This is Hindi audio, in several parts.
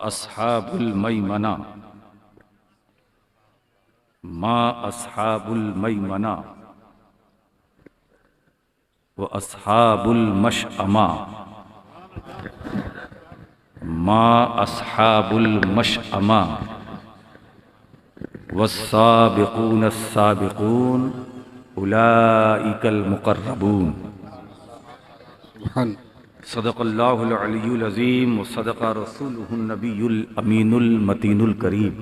अस्हाबुल मैमना मा अस्हाबुल मैमना व अस्हाबुल मशअमा मा अस्हाबुल मशअमा वस्साबिकून अस्साबिकून उलाइकल मुक़र्रबून। सदक़ल्लाहुल अलियुल अज़ीम व सदक़ा रसूलुहुन नबियुल अमीनुल मतीनुल करीम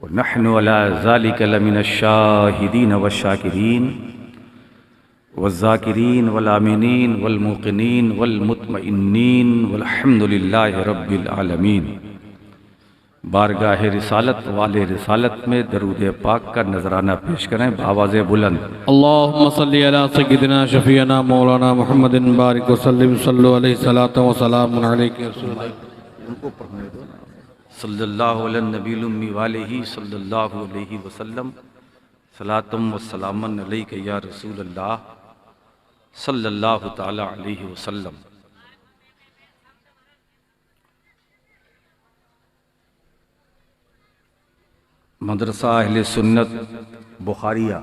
व नहनु अला ज़ालिका लमिनश शाहिदीन व शाकिरीन व ज़ाकिरीन वल आमिनीन वल मुक़िनीन वल मुतमइन्नीन वल्हम्दुलिल्लाहि रब्बिल आलमीन। बारगाह रिसालत वाले रिसालत में दरूद पाक का नजराना पेश करें आवाज़ बुलंद। अल्लाहुम्मा सल्ली अला सय्यिदिना शफीअना मौलाना मुहम्मदिन बारिक वसल्लिम सल्लु अलैहि सलातो व सलामुन अलैका या रसूल अल्लाह। उनको पढ़ने दो ना। सल्लल्लाहु अला नबील उम्मी वालिही सल्लल्लाहु अलैहि वसल्लम सलातुम व सलामन अलैका या रसूल अल्लाह सल्लल्लाहु तआला अलैहि वसल्लम। मदरसा अहले सुन्नत बुखारिया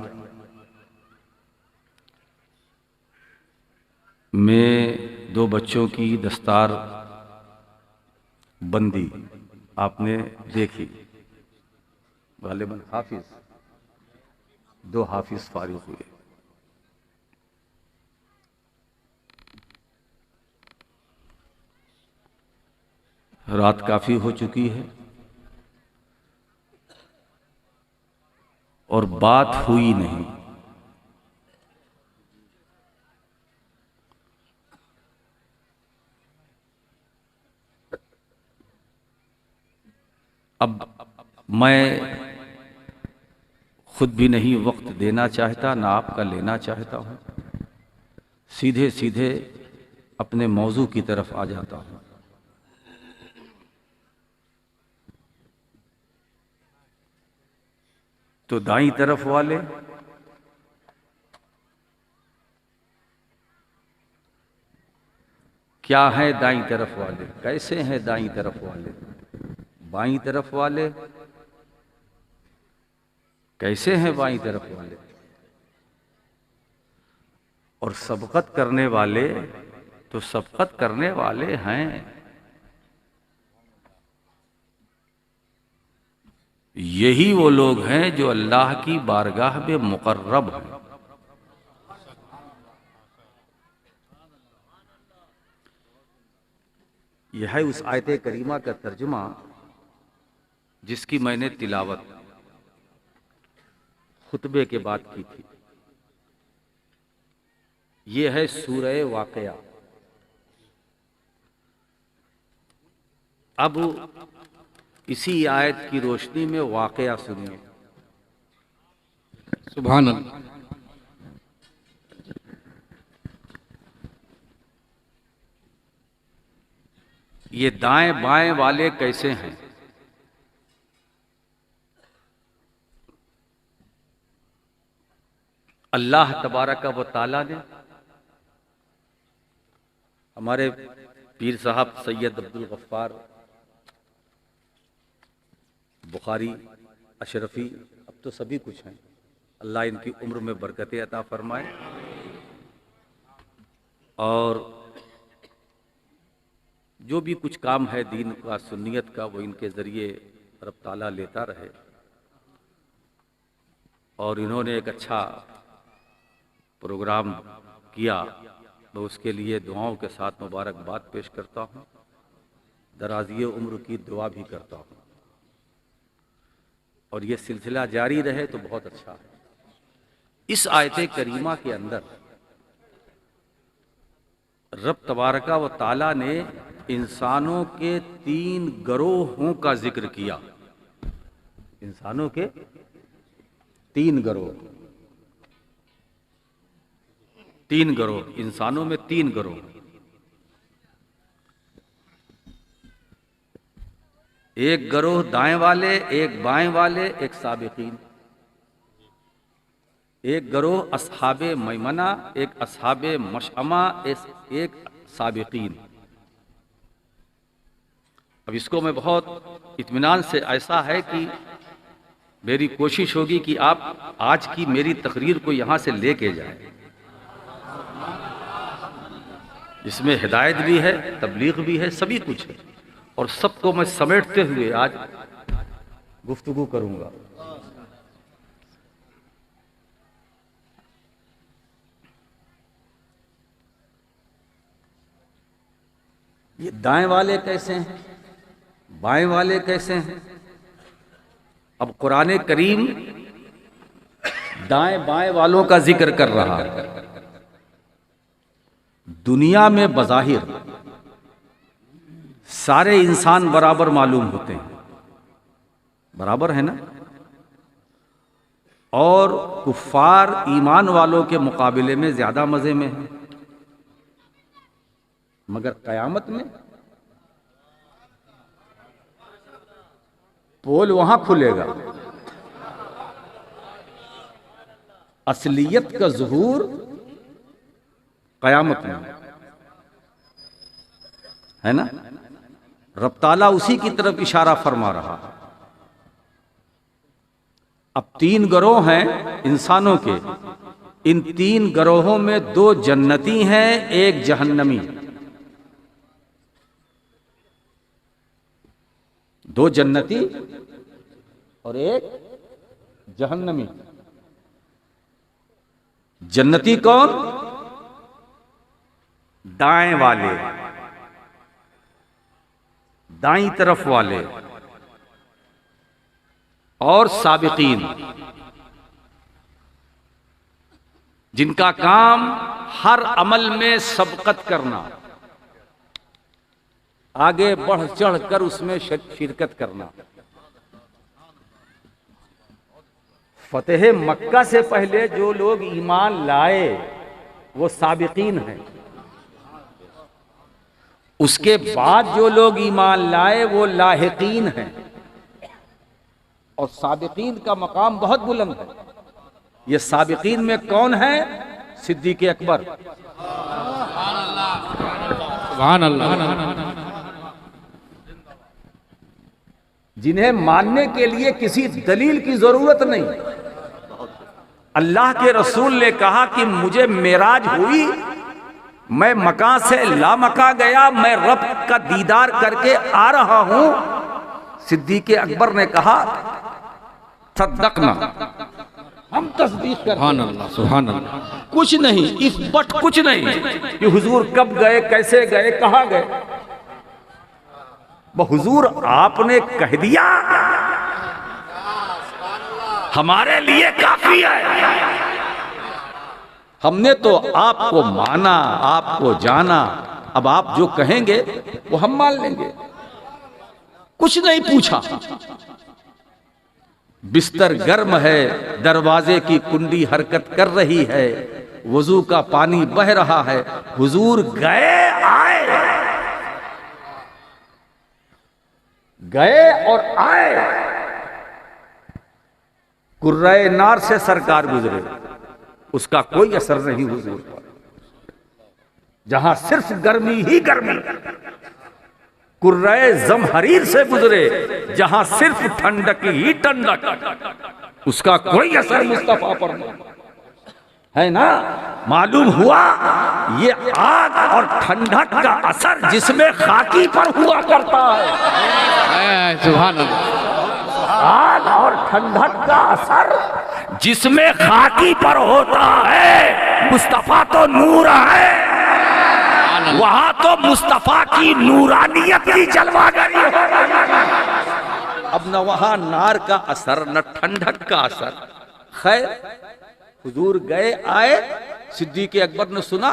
में दो बच्चों की दस्तार बंदी आपने देखी। गालिबन हाफिज, दो हाफिज फारिग हुए। रात काफी हो चुकी है और बात हुई नहीं। अब मैं खुद भी नहीं वक्त देना चाहता, ना आपका लेना चाहता हूं। सीधे सीधे अपने मौजू की तरफ आ जाता हूं। तो दाईं तरफ वाले क्या है? दाईं तरफ वाले कैसे हैं? दाईं तरफ वाले बाईं तरफ वाले कैसे हैं? बाईं तरफ वाले और सबकत करने वाले तो सबकत करने वाले हैं। यही वो लोग हैं जो अल्लाह की बारगाह में मुकर्रब हैं। यह है उस आयत करीमा का तर्जुमा जिसकी मैंने तिलावत खुतबे के बाद की थी। यह है सूरह वाक़या। अब इसी आयत की रोशनी में वाक़या सुनिए। सुभान अल्लाह। ये दाएं बाएं वाले कैसे हैं? अल्लाह तबारक व तआला ने हमारे पीर साहब सैयद अब्दुल गफ्फार बुखारी अशरफी, अब तो सभी कुछ हैं, अल्लाह इनकी उम्र में बरकतें अता फरमाए। और जो भी कुछ काम है दीन का, सुन्नियत का, वो इनके ज़रिए रब ताला लेता रहे। और इन्होंने एक अच्छा प्रोग्राम किया, मैं उसके लिए दुआओं के साथ मुबारकबाद पेश करता हूँ। दराज़ी उम्र की दुआ भी करता हूँ और ये सिलसिला जारी रहे तो बहुत अच्छा है। इस आयत करीमा के अंदर रब तबारका व ताला ने इंसानों के 3 गिरोहों का जिक्र किया। इंसानों के 3 गिरोह, 3 गिरोह, इंसानों में 3 गिरोह। एक गिरोह दाएं वाले, एक बाएं वाले, एक साबिकीन। एक गिरोह अस्हाबे मैमना, एक अस्हाबे मशअमा, एक साबिकीन। अब इसको मैं बहुत इत्मीनान से, ऐसा है कि मेरी कोशिश होगी कि आप आज की मेरी तकरीर को यहाँ से लेके जाएं। इसमें हिदायत भी है, तबलीग भी है, सभी कुछ है, और सबको मैं समेटते हुए आज गुफ्तगू करूँगा। ये दाएं वाले कैसे हैं, बाएं वाले कैसे हैं? अब कुरान करीम दाएं बाएं वालों का जिक्र कर रहा है। दुनिया में बज़ाहिर सारे इंसान बराबर मालूम होते हैं, बराबर है ना, और कुफ्फार ईमान वालों के मुकाबले में ज्यादा मजे में है। मगर कयामत में पोल वहां खुलेगा, असलियत का ज़ुहूर कयामत में है ना। रब ताला उसी की तरफ इशारा फरमा रहा है। अब 3 गिरोह हैं इंसानों के, इन 3 गिरोहों में 2 जन्नती हैं, 1 जहन्नमी। 2 जन्नती और 1 जहन्नमी। जन्नती कौन? दाएं वाले, दाईं तरफ वाले, और साबिकीन, जिनका काम हर अमल में सबकत करना, आगे बढ़ चढ़ कर उसमें शिरकत करना। फतेह मक्का से पहले जो लोग ईमान लाए वो साबिकीन हैं, उसके बाद जो लोग ईमान लाए वो लाहिकीन हैं, और साबिकीन का मकाम बहुत बुलंद है। ये साबिकीन में कौन है? सिद्दीक़ अकबर, सुभान अल्लाह, जिन्हें मानने के लिए किसी दलील की जरूरत नहीं। अल्लाह के रसूल ने कहा कि मुझे मेराज हुई, मैं मकां से लामका गया, मैं रब का दीदार करके आ रहा हूं। सिद्दीक़ अकबर ने कहा सद्दक़ना, हम तस्दीक करते हैं। सुभान अल्लाह, सुभान अल्लाह। कुछ नहीं, इस बट कुछ नहीं कि हुजूर कब गए, कैसे गए, कहां गए। हुजूर आपने कह दिया हमारे लिए काफी है। हमने तो आपको माना, आपको जाना, अब आप जो कहेंगे वो हम मान लेंगे। कुछ नहीं पूछा। बिस्तर गर्म है, दरवाजे की कुंडी हरकत कर रही है, वजू का पानी बह रहा है, हुजूर गए आए, गए और आए। कुर्रे नार से सरकार गुजरे, उसका कोई असर नहीं हुजूर पर। जहां सिर्फ गर्मी ही गर्मी, कुर्रे जमहरीर से गुजरे, जहां सिर्फ ठंडक ही ठंडक, उसका कोई असर मुस्तफा पर नहीं है ना। मालूम हुआ ये आग और ठंडक का असर जिसमें खाकी पर हुआ करता है। सुभान अल्लाह। आग और ठंडक का असर जिसमें खाकी पर होता है, मुस्तफा तो नूर है, वहां तो मुस्तफा की नूरानियत की जलवागरी हो। अब न वहां नार का असर, न ठंडक का असर। खैर, हुजूर गए आए। सिद्दीक़ अकबर ने सुना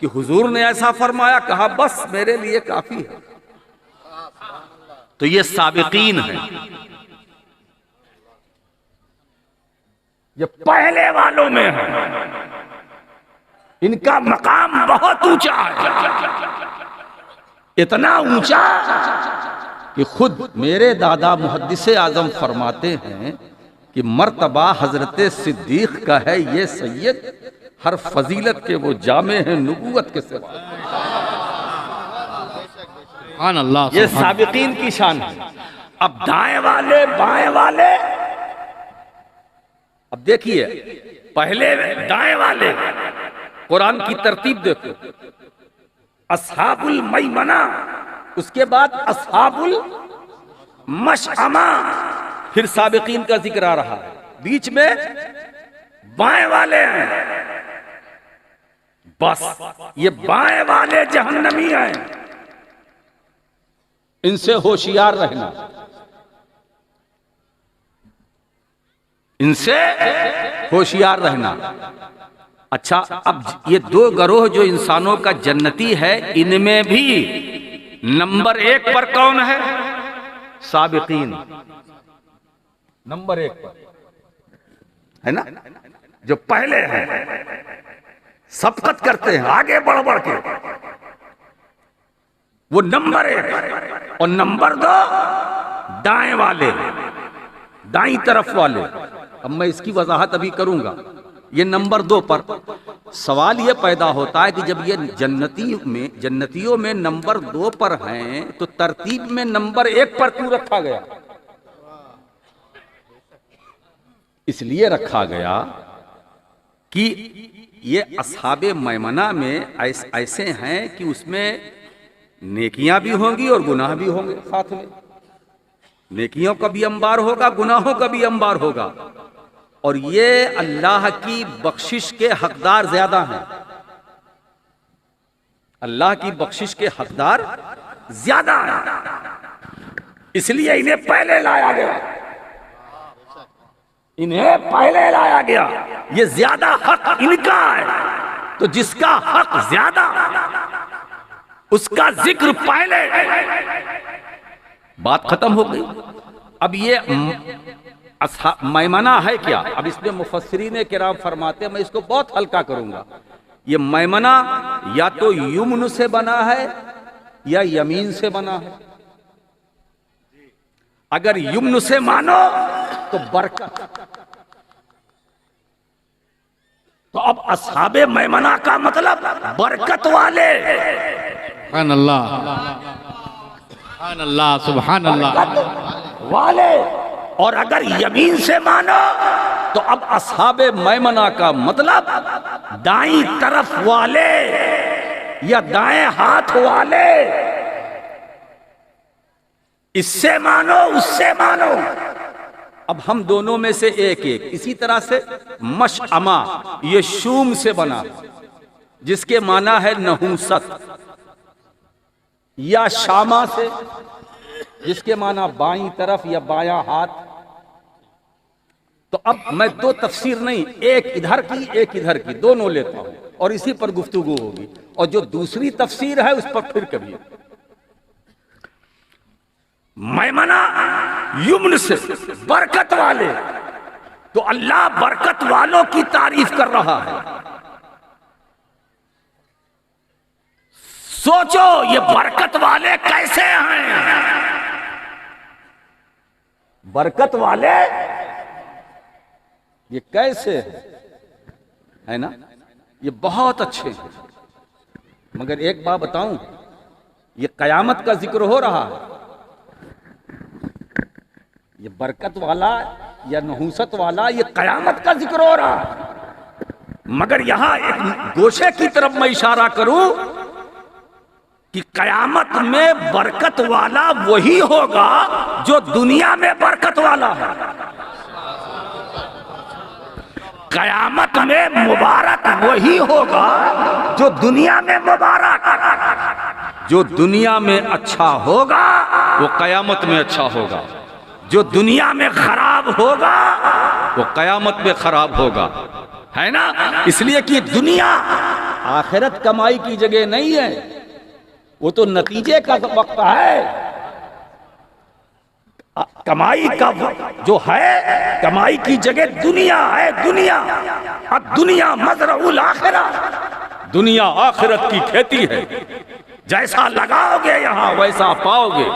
कि हुजूर ने ऐसा फरमाया, कहा बस मेरे लिए काफी है। तो ये साबिकीन है, ये पहले वालों में है। इनका मकाम बहुत ऊंचा है, इतना ऊंचा कि खुद मेरे दादा मुहद्दिस आजम फरमाते हैं कि मर्तबा हजरत सिद्दीक का है ये सैयद, हर फजीलत के वो जामे हैं, नबूवत के सिवा। सुभान अल्लाह, ये सुभान साबिकीन की शान है। अब दाएं वाले बाएं वाले, अब देखिए पहले दाएं वाले, कुरान की तरतीब देखो, अस्हाबुल मैमना, उसके बाद अस्हाबुल मशअमा, फिर साबिकीन का जिक्र आ रहा है, बीच में बाएं वाले हैं। बस ये बाएं वाले जहन्नमी हैं, इनसे होशियार रहना, इनसे होशियार रहना। अच्छा, अब ये दो गरोह जो इंसानों का जन्नती है, इनमें भी नंबर 1 पर कौन है? साबिकीन नंबर 1 पर है ना, जो पहले हैं, सबकत करते हैं आगे बढ़ बढ़ के, वो नंबर 1। और नंबर 2 दाएं वाले, दाईं तरफ वाले। अब मैं इसकी वजाहत अभी करूंगा। ये नंबर 2 पर सवाल ये पैदा होता है कि जब ये जन्नतियों में नंबर 2 पर हैं, तो तरतीब में नंबर 1 पर क्यों रखा गया? इसलिए रखा गया कि ये अस्हाबे मैमना में ऐसे हैं कि उसमें नेकियां भी होंगी और गुनाह भी होंगे साथ में। नेकियों का भी अंबार होगा, गुनाहों का भी अंबार होगा। और ये अल्लाह की बख्शिश के हकदार ज्यादा हैं, अल्लाह की बख्शिश के हकदार ज्यादा हैं। इसलिए इन्हें पहले लाया गया, इन्हें पहले लाया गया। ये ज्यादा हक इनका है, तो जिसका हक ज्यादा उसका जिक्र पहले। बात खत्म हो गई। अब ये मैमना है क्या? अब इसमें मुफस्सिरीन किराम फरमाते हैं, मैं इसको बहुत हल्का करूंगा। ये मैमना या तो युमन से बना है या यमीन से बना है। अगर युमन से मानो तो बरकत। तो अब अस्हाबे मैमना का मतलब बरकत वाले। सुभान अल्लाह, सुभान अल्लाह, सुभान अल्लाह वाले। और अगर यमीन से मानो तो अब अस्हाबे मैमना का मतलब दाईं तरफ वाले या दाएं हाथ वाले। इससे मानो उससे मानो। अब हम दोनों में से एक एक। इसी तरह से मशअमा, ये शूम से बना, जिसके माना है नहूसत, या शामा से, जिसके माना बाईं तरफ या बायां हाथ। तो अब मैं दो तफसीर नहीं, एक इधर की एक इधर की, दोनों लेता हूं और इसी पर गुफ्तगू होगी। और जो दूसरी तफसीर है उस पर फिर कभी। मैमना युमन से बरकत वाले, तो अल्लाह बरकत वालों की तारीफ कर रहा है। सोचो ये बरकत वाले कैसे हैं? बरकत वाले ये कैसे है ना? ये बहुत अच्छे हैं। मगर एक बात बताऊं, ये कयामत का जिक्र हो रहा है। ये बरकत वाला या नहूसत वाला, ये कयामत का जिक्र हो रहा है। मगर यहां एक गोशे की तरफ मैं इशारा करूं कि कयामत में बरकत वाला वही होगा जो दुनिया में बरकत वाला है। कयामत में मुबारक वही होगा जो दुनिया में मुबारक। जो दुनिया में अच्छा होगा वो कयामत में अच्छा होगा, जो दुनिया में खराब होगा वो कयामत में खराब होगा, है ना? इसलिए कि दुनिया आखिरत कमाई की जगह नहीं है, वो तो नतीजे का वक्त है। कमाई का जो है, कमाई की जगह दुनिया है। दुनिया अब दुनिया मजरउल आखिरा, दुनिया आखिरत की खेती है। जैसा लगाओगे यहां वैसा पाओगे,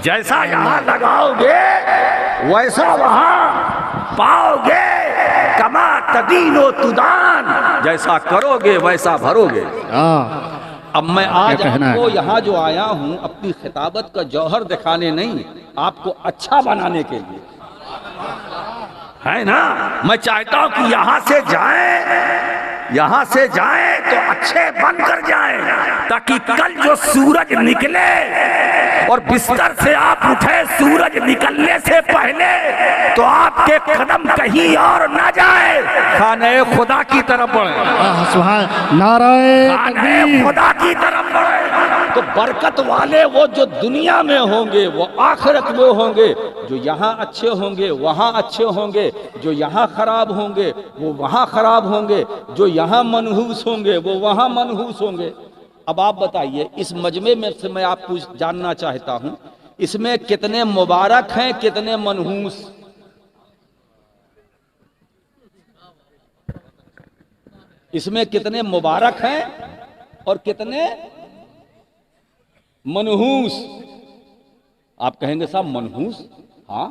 जैसा यहां लगाओगे वैसा वहां पाओगे। कमा तदीनो तुदान, जैसा करोगे वैसा भरोगे। अब मैं आज क्या कहना आपको है? यहाँ जो आया हूँ अपनी खिताबत का जौहर दिखाने नहीं, आपको अच्छा बनाने के लिए, है ना। मैं चाहता हूँ कि यहाँ से जाए तो अच्छे बनकर जाए, ताकि कल जो सूरज निकले और बिस्तर से आप उठे सूरज निकलने से पहले, तो आपके कदम कहीं और ना जाए, खाने खुदा की तरफ बढ़े, सुभान नाराए खाने खुदा की तरफ बढ़े। तो बरकत वाले वो जो दुनिया में होंगे वो आखिरत में होंगे, जो यहाँ अच्छे होंगे वहाँ अच्छे होंगे, जो यहाँ खराब होंगे वो वहाँ खराब होंगे, जो यहाँ मनहूस होंगे वो वहाँ मनहूस होंगे। अब आप बताइए, इस मजमे में से मैं आपको जानना चाहता हूँ, इसमें कितने मुबारक हैं, कितने मनहूस? इसमें कितने मुबारक हैं और कितने मनहूस? आप कहेंगे साहब मनहूस? हाँ,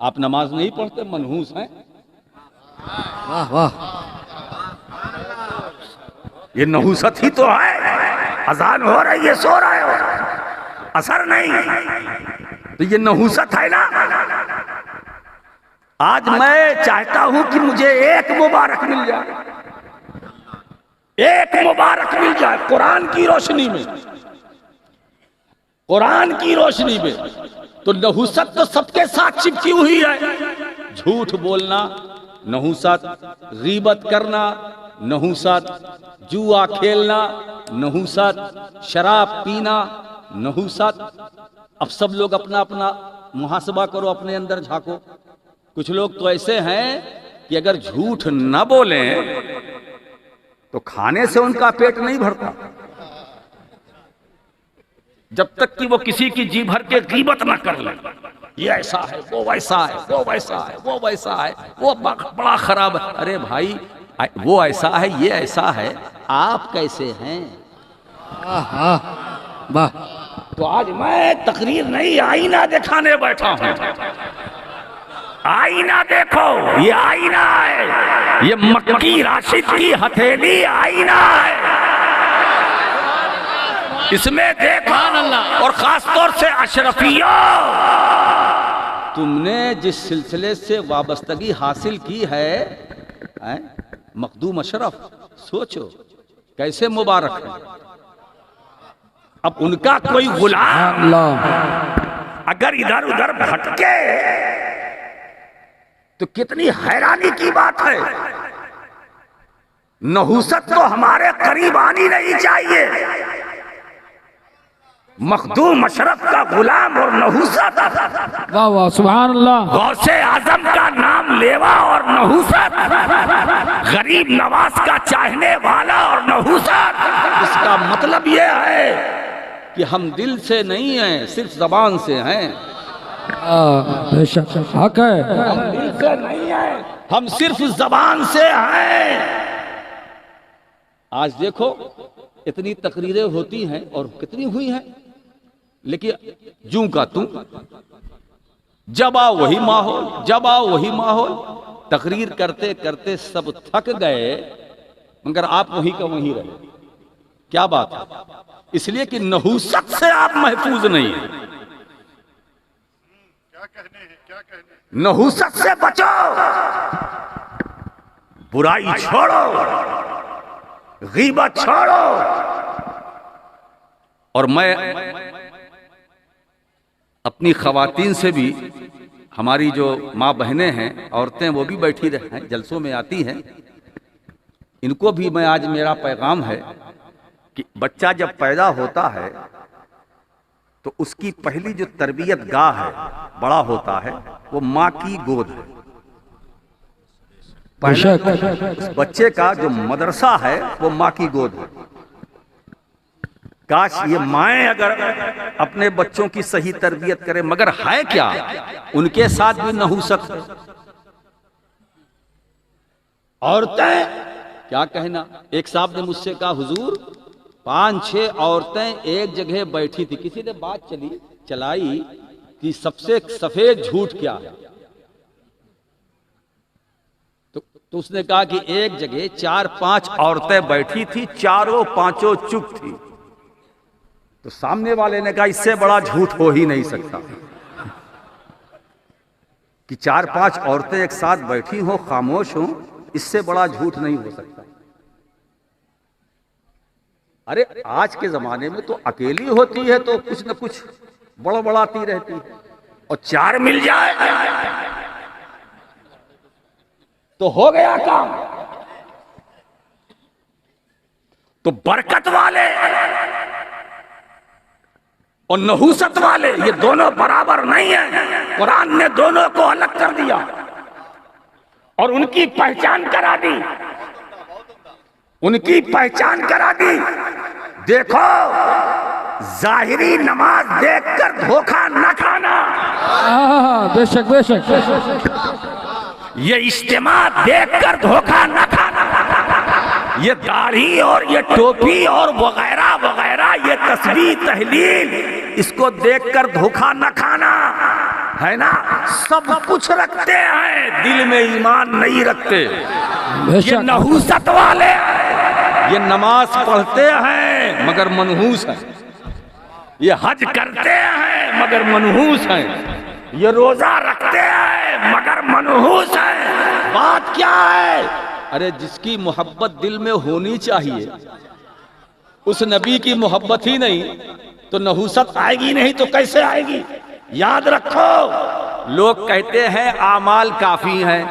आप नमाज नहीं पढ़ते, मनहूस हैं। वाह वाह, ये नहूसत ही तो है। अजान हो रही है, सो रहे हो, असर नहीं, तो ये नहूसत है ना। आज मैं चाहता हूं कि मुझे एक मुबारक मिल जाए, एक मुबारक मिल जाए कुरान की रोशनी में, कुरान की रोशनी में। तो नहूसत तो सबके साथ चिपकी हुई है। झूठ बोलना नहूसत, गीबत करना नहूसत, जुआ खेलना नहूसत, शराब पीना नहूसत। अब सब लोग अपना अपना मुहासबा करो, अपने अंदर झांको। कुछ लोग तो ऐसे हैं कि अगर झूठ न बोलें तो खाने से उनका पेट नहीं भरता, जब तक कि वो किसी की जी भर के गीबत ना कर ले। ये ऐसा है, वो वैसा है, वो वैसा है, वो वैसा है, वो बड़ा खराब है। अरे भाई, वो ऐसा है, ये ऐसा है, आप कैसे हैं? वाह। तो आज मैं तकरीर नहीं, आईना दिखाने बैठा हूं। आईना देखो, ये आईना है, ये मक्की राशिद की हथेली आईना है। इसमें देखो, और खासतौर से अशरफियों, तुमने जिस सिलसिले से वाबस्तगी हासिल की है, मखदूम अशरफ, सोचो कैसे मुबारक है। अब उनका कोई गुलाम अगर इधर उधर भटके तो कितनी हैरानी की बात है। नहूसत तो हमारे करीब आनी नहीं चाहिए। मखदूम अशरफ का गुलाम और नहूसत, वाह वाह, सुभान अल्लाह। गौसे आजम का नाम लेवा और नहूसत, गरीब नवाज का चाहने वाला और नहूसत। इसका मतलब यह है कि हम दिल से नहीं हैं, सिर्फ जबान से हैं। बेशक हक है। हम दिल से नहीं हैं, हम सिर्फ जबान से हैं। आज देखो इतनी तकरीरें होती हैं और कितनी हुई हैं, लेकिन जूं का तू, जब आओ वही माहौल, जब आओ वही माहौल। तकरीर करते करते सब थक गए, मगर आप वही का वही रहे। क्या बात है? इसलिए कि नहूसत से आप महफूज नहीं हैं। नहूसत से बचो, बुराई छोड़ो, गीबत छोड़ो। और मैं अपनी खवातीन से भी, हमारी जो माँ बहनें हैं, औरतें, वो भी बैठी हैं, जलसों में आती हैं, इनको भी मैं आज, मेरा पैगाम है कि बच्चा जब पैदा होता है तो उसकी पहली जो तरबियत गाह है, बड़ा होता है, वो माँ की गोद है। उस बच्चे का जो मदरसा है वो माँ की गोद है। काश ये माएं अगर अपने बच्चों की सही तरबियत करें, मगर है क्या, उनके साथ भी नहूसत है। औरतें, क्या कहना, एक साहब ने मुझसे कहा, हुजूर 5-6 औरतें एक जगह बैठी थी, किसी ने बात चलाई कि सबसे सफेद झूठ क्या है। तो उसने कहा कि एक जगह 4-5 औरतें बैठी थी, चारों पांचों चुप थी। तो सामने वाले ने कहा इससे बड़ा झूठ हो ही नहीं सकता कि 4-5 औरतें एक साथ बैठी हो, खामोश हो, इससे बड़ा झूठ नहीं हो सकता। अरे आज के जमाने में तो अकेली होती है तो कुछ न कुछ बड़बड़ाती रहती है, और 4 मिल जाए तो हो गया काम। तो बरकत वाले और नहूसत वाले ये दोनों बराबर नहीं है। कुरान ने दोनों को अलग कर दिया और उनकी पहचान करा दी, उनकी पहचान करा दी। देखो, जाहिरी नमाज देखकर धोखा न खाना, बेशक बेशक, ये इज्तिमा देखकर धोखा न खाना, ये दाढ़ी और ये टोपी और वगैरह वगैरह, ये तस्बीह तहलील, इसको देखकर धोखा न खाना, है ना। सब कुछ रखते हैं, दिल में ईमान नहीं रखते। ये नहूसत वाले, ये नमाज पढ़ते हैं मगर मनहूस है, ये हज करते हैं मगर मनहूस है, ये रोजा रखते हैं मगर मनहूस है। बात क्या है? अरे जिसकी मोहब्बत दिल में होनी चाहिए उस नबी की मोहब्बत ही नहीं तो नहूसत आएगी नहीं तो कैसे आएगी? याद रखो, लोग कहते हैं आमाल काफी हैं।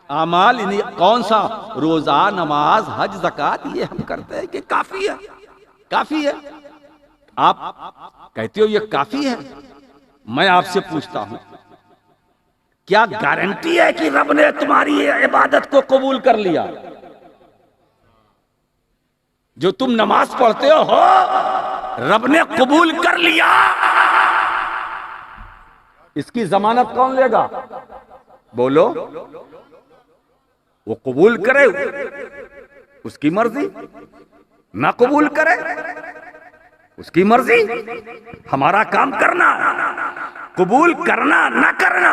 आमाल कौन सा? रोजा, नमाज, हज, ज़कात, ये हम करते हैं कि काफी है, काफी है। आप कहते हो ये काफी है। मैं आपसे पूछता हूं, क्या गारंटी है कि रब ने तुम्हारी इबादत को कबूल कर लिया? जो तुम नमाज पढ़ते हो रब ने कबूल कर लिया, इसकी जमानत कौन लेगा? बोलो। वो कबूल करे उसकी मर्जी, ना कबूल करे उसकी मर्जी। हमारा काम करना, कबूल करना ना करना।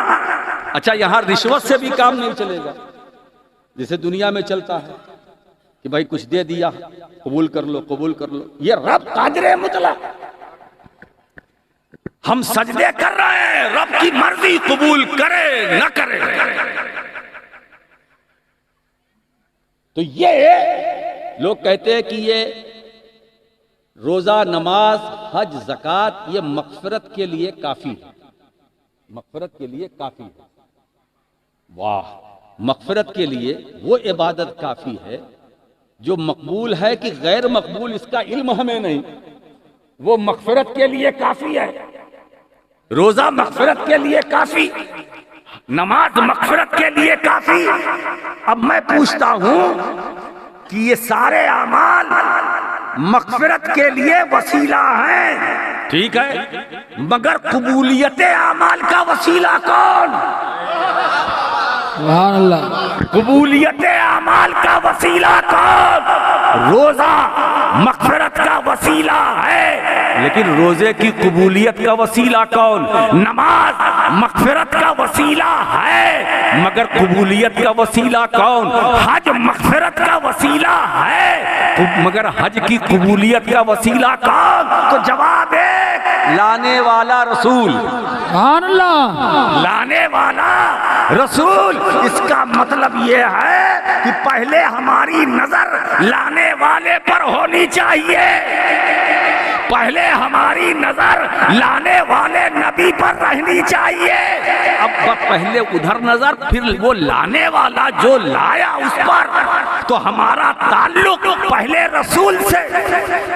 अच्छा, यहां रिश्वत से भी काम नहीं चलेगा जैसे दुनिया में चलता है कि भाई कुछ दे दिया, कबूल कर लो, कबूल कर लो। ये रब कादिर मुतलक, हम सजदे कर रहे हैं, रब की मर्जी, कबूल करे ना करे। तो ये लोग कहते हैं कि ये रोजा, नमाज, हज, ज़कात ये मग़फ़िरत के लिए काफी है, मग़फ़िरत के लिए काफी है। वाह, मग़फ़िरत के लिए वो इबादत काफी है जो मकबूल है कि गैर मकबूल इसका इल्म हमें नहीं, वो मग़फ़िरत के लिए काफी है। रोजा मग़फ़िरत के लिए काफी, नमाज मग़फ़िरत के लिए काफी। अब मैं पूछता हूं कि ये सारे अमाल मग़फ़िरत के लिए वसीला हैं, ठीक है, मगर कबूलियत अमाल का वसीला कौन? सुभान अल्लाह। कबूलियत अमाल का वसीला कौन? रोजा मग़फ़िरत का वसीला है, लेकिन रोजे की कबूलियत का वसीला कौन? नमाज मग़फ़िरत का वसीला है, मगर कबूलियत का वसीला कौन? हज मग़फ़िरत का वसीला है, मगर हज की कबूलियत का वसीला कौन? तो जवाब है लाने वाला रसूल। सुभान अल्लाह। लाने वाला रसूल। इसका मतलब यह है कि पहले हमारी नजर लाने वाले पर होनी चाहिए, पहले हमारी नजर लाने वाले नबी पर रहनी चाहिए। अब पहले उधर नजर, फिर वो लाने वाला जो लाया उस पर। तो हमारा ताल्लुक पहले रसूल से,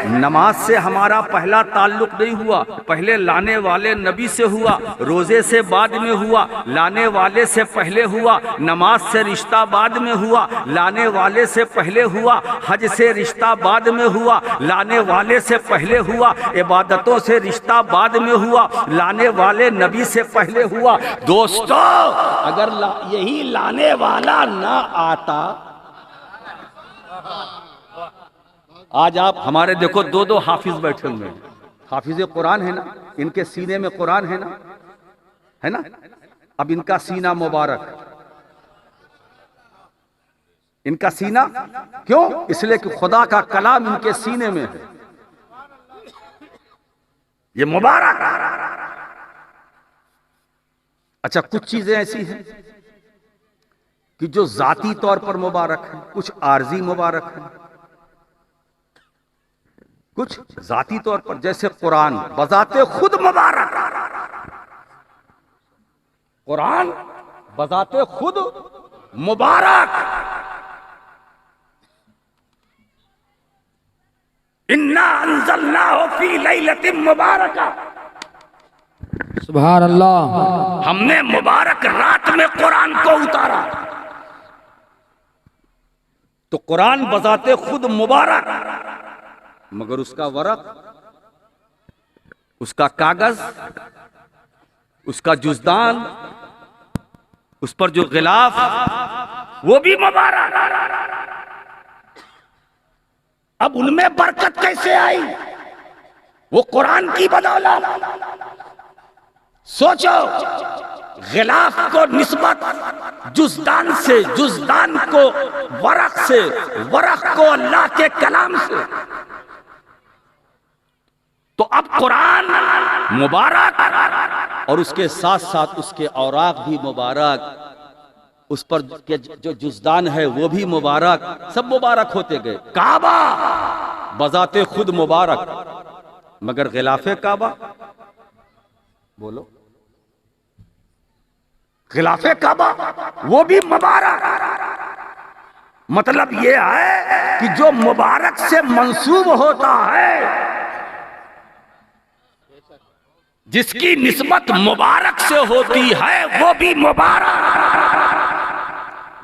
नमाज से हमारा पहला ताल्लुक नहीं हुआ, पहले लाने वाले नबी से हुआ। रोजे से बाद में हुआ, लाने वाले से पहले हुआ। नमाज से रिश्ता बाद में हुआ, लाने वाले से पहले हुआ। हज से रिश्ता बाद में हुआ, लाने वाले से पहले हुआ। इबादतों से रिश्ता बाद में हुआ, लाने वाले नबी से पहले हुआ। दोस्तों, अगर यही लाने वाला ना आता, आज आप हमारे देखो 2-2 हाफिज बैठे हुए हैं। हाफिज कुरान है ना, इनके सीने में कुरान है ना, है ना। अब इनका सीना मुबारक, इनका सीना क्यों? इसलिए कि खुदा का कलाम इनके सीने में है। ये मुबारक। अच्छा, कुछ चीजें ऐसी हैं कि जो जाती तौर पर मुबारक है, कुछ आर्जी मुबारक है, कुछ जाती तौर पर, जैसे कुरान बजाते खुद मुबारक। कुरान बजाते खुद मुबारक। इन्ना अंज़लनाहु फी लैलतिन मुबारका। सुभान अल्लाह। हमने मुबारक रात में कुरान को उतारा। तो कुरान बजाते खुद मुबारक, मगर उसका वरक, उसका कागज, उसका जुज़दान, उस पर जो गिलाफ, वो भी मुबारक। अब उनमें बरकत कैसे आई? वो कुरान की बदौलत। सोचो, गिलाफ को निस्बत जुज़दान से, जुज़दान को वरक से, वरक को अल्लाह के कलाम से। तो अब कुरान मुबारक और उसके साथ साथ उसके औराक भी मुबारक, उस पर के जो जुज़दान है वो भी मुबारक, सब मुबारक होते गए। काबा बजाते खुद मुबारक, मगर गिलाफे काबा, बोलो, गिलाफे काबा वो भी मुबारक। मतलब ये है कि जो मुबारक से मंसूब होता है, जिसकी निस्बत मुबारक से होती है, वो भी मुबारक।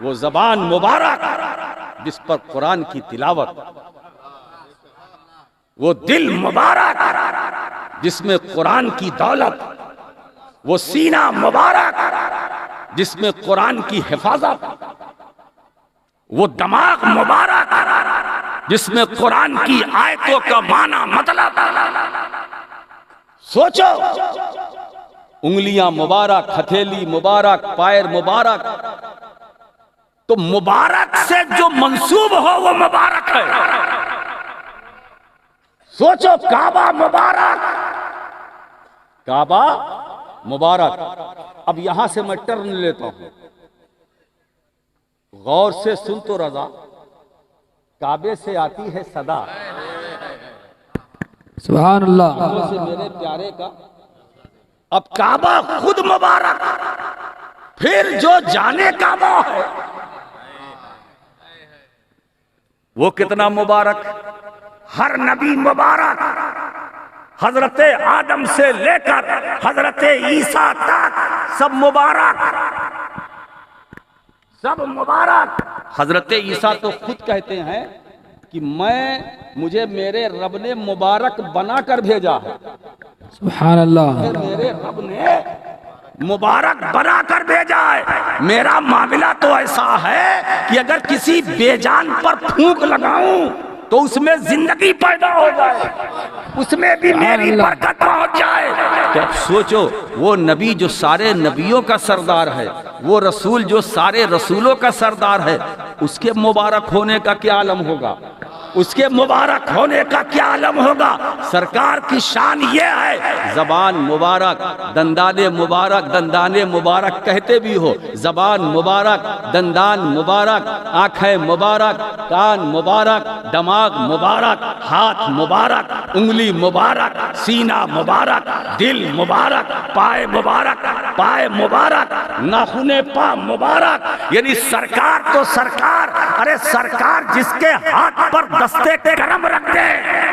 वो जबान मुबारक जिस पर कुरान की तिलावत, वो दिल मुबारक जिसमें कुरान की दौलत, वो सीना मुबारक जिसमें कुरान की हिफाजत, वो दिमाग मुबारक जिसमें कुरान की आयतों का माना मतलब। सोचो, उंगलियां मुबारक, हथेली मुबारक, पैर मुबारक। तो मुबारक से जो मंसूब हो वो मुबारक है। सोचो, काबा मुबारक, काबा मुबारक। अब यहां से मैं टर्न लेता हूं, गौर से सुन तो रजा। काबे से आती है सदा, सुभान अल्लाह। से मेरे प्यारे का। अब काबा खुद मुबारक, फिर जो जाने काबा है वो कितना मुबारक। हर नबी मुबारक, हजरते आदम से लेकर हजरते ईसा तक सब मुबारक, सब मुबारक। हजरते ईसा तो खुद कहते हैं कि मुझे मेरे रब ने मुबारक बनाकर भेजा है। सुभान अल्लाह। मेरे रब ने मुबारक बनाकर भेजा है। मेरा मामला तो ऐसा है कि अगर किसी बेजान पर फूंक लगाऊं तो उसमें जिंदगी पैदा हो जाए, उसमें भी मेरी बरकत पहुंच जाए। तो अब सोचो, वो नबी जो सारे नबियों का सरदार है, वो रसूल जो सारे रसूलों का सरदार है, उसके मुबारक होने का क्या आलम होगा, उसके मुबारक होने का क्या आलम होगा। सरकार की शान ये है, जबान मुबारक, दंदाने मुबारक, दंदाने मुबारक कहते भी हो, जबान मुबारक, दंदान मुबारक, आंखें मुबारक, कान मुबारक, दिमाग मुबारक, हाथ मुबारक, उंगली मुबारक, सीना मुबारक, दिल मुबारक, पाए मुबारक, पाए मुबारक, नाखूने पा मुबारक। यानी सरकार तो सरकार, अरे सरकार जिसके हाथ पर दस्ते करम रख दे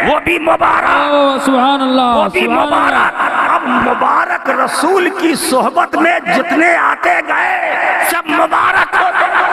वो भी मुबारक, सुभान अल्लाह, वो भी मुबारक। अब मुबारक रसूल की सोहबत में जितने आते गए सब मुबारक होते गए।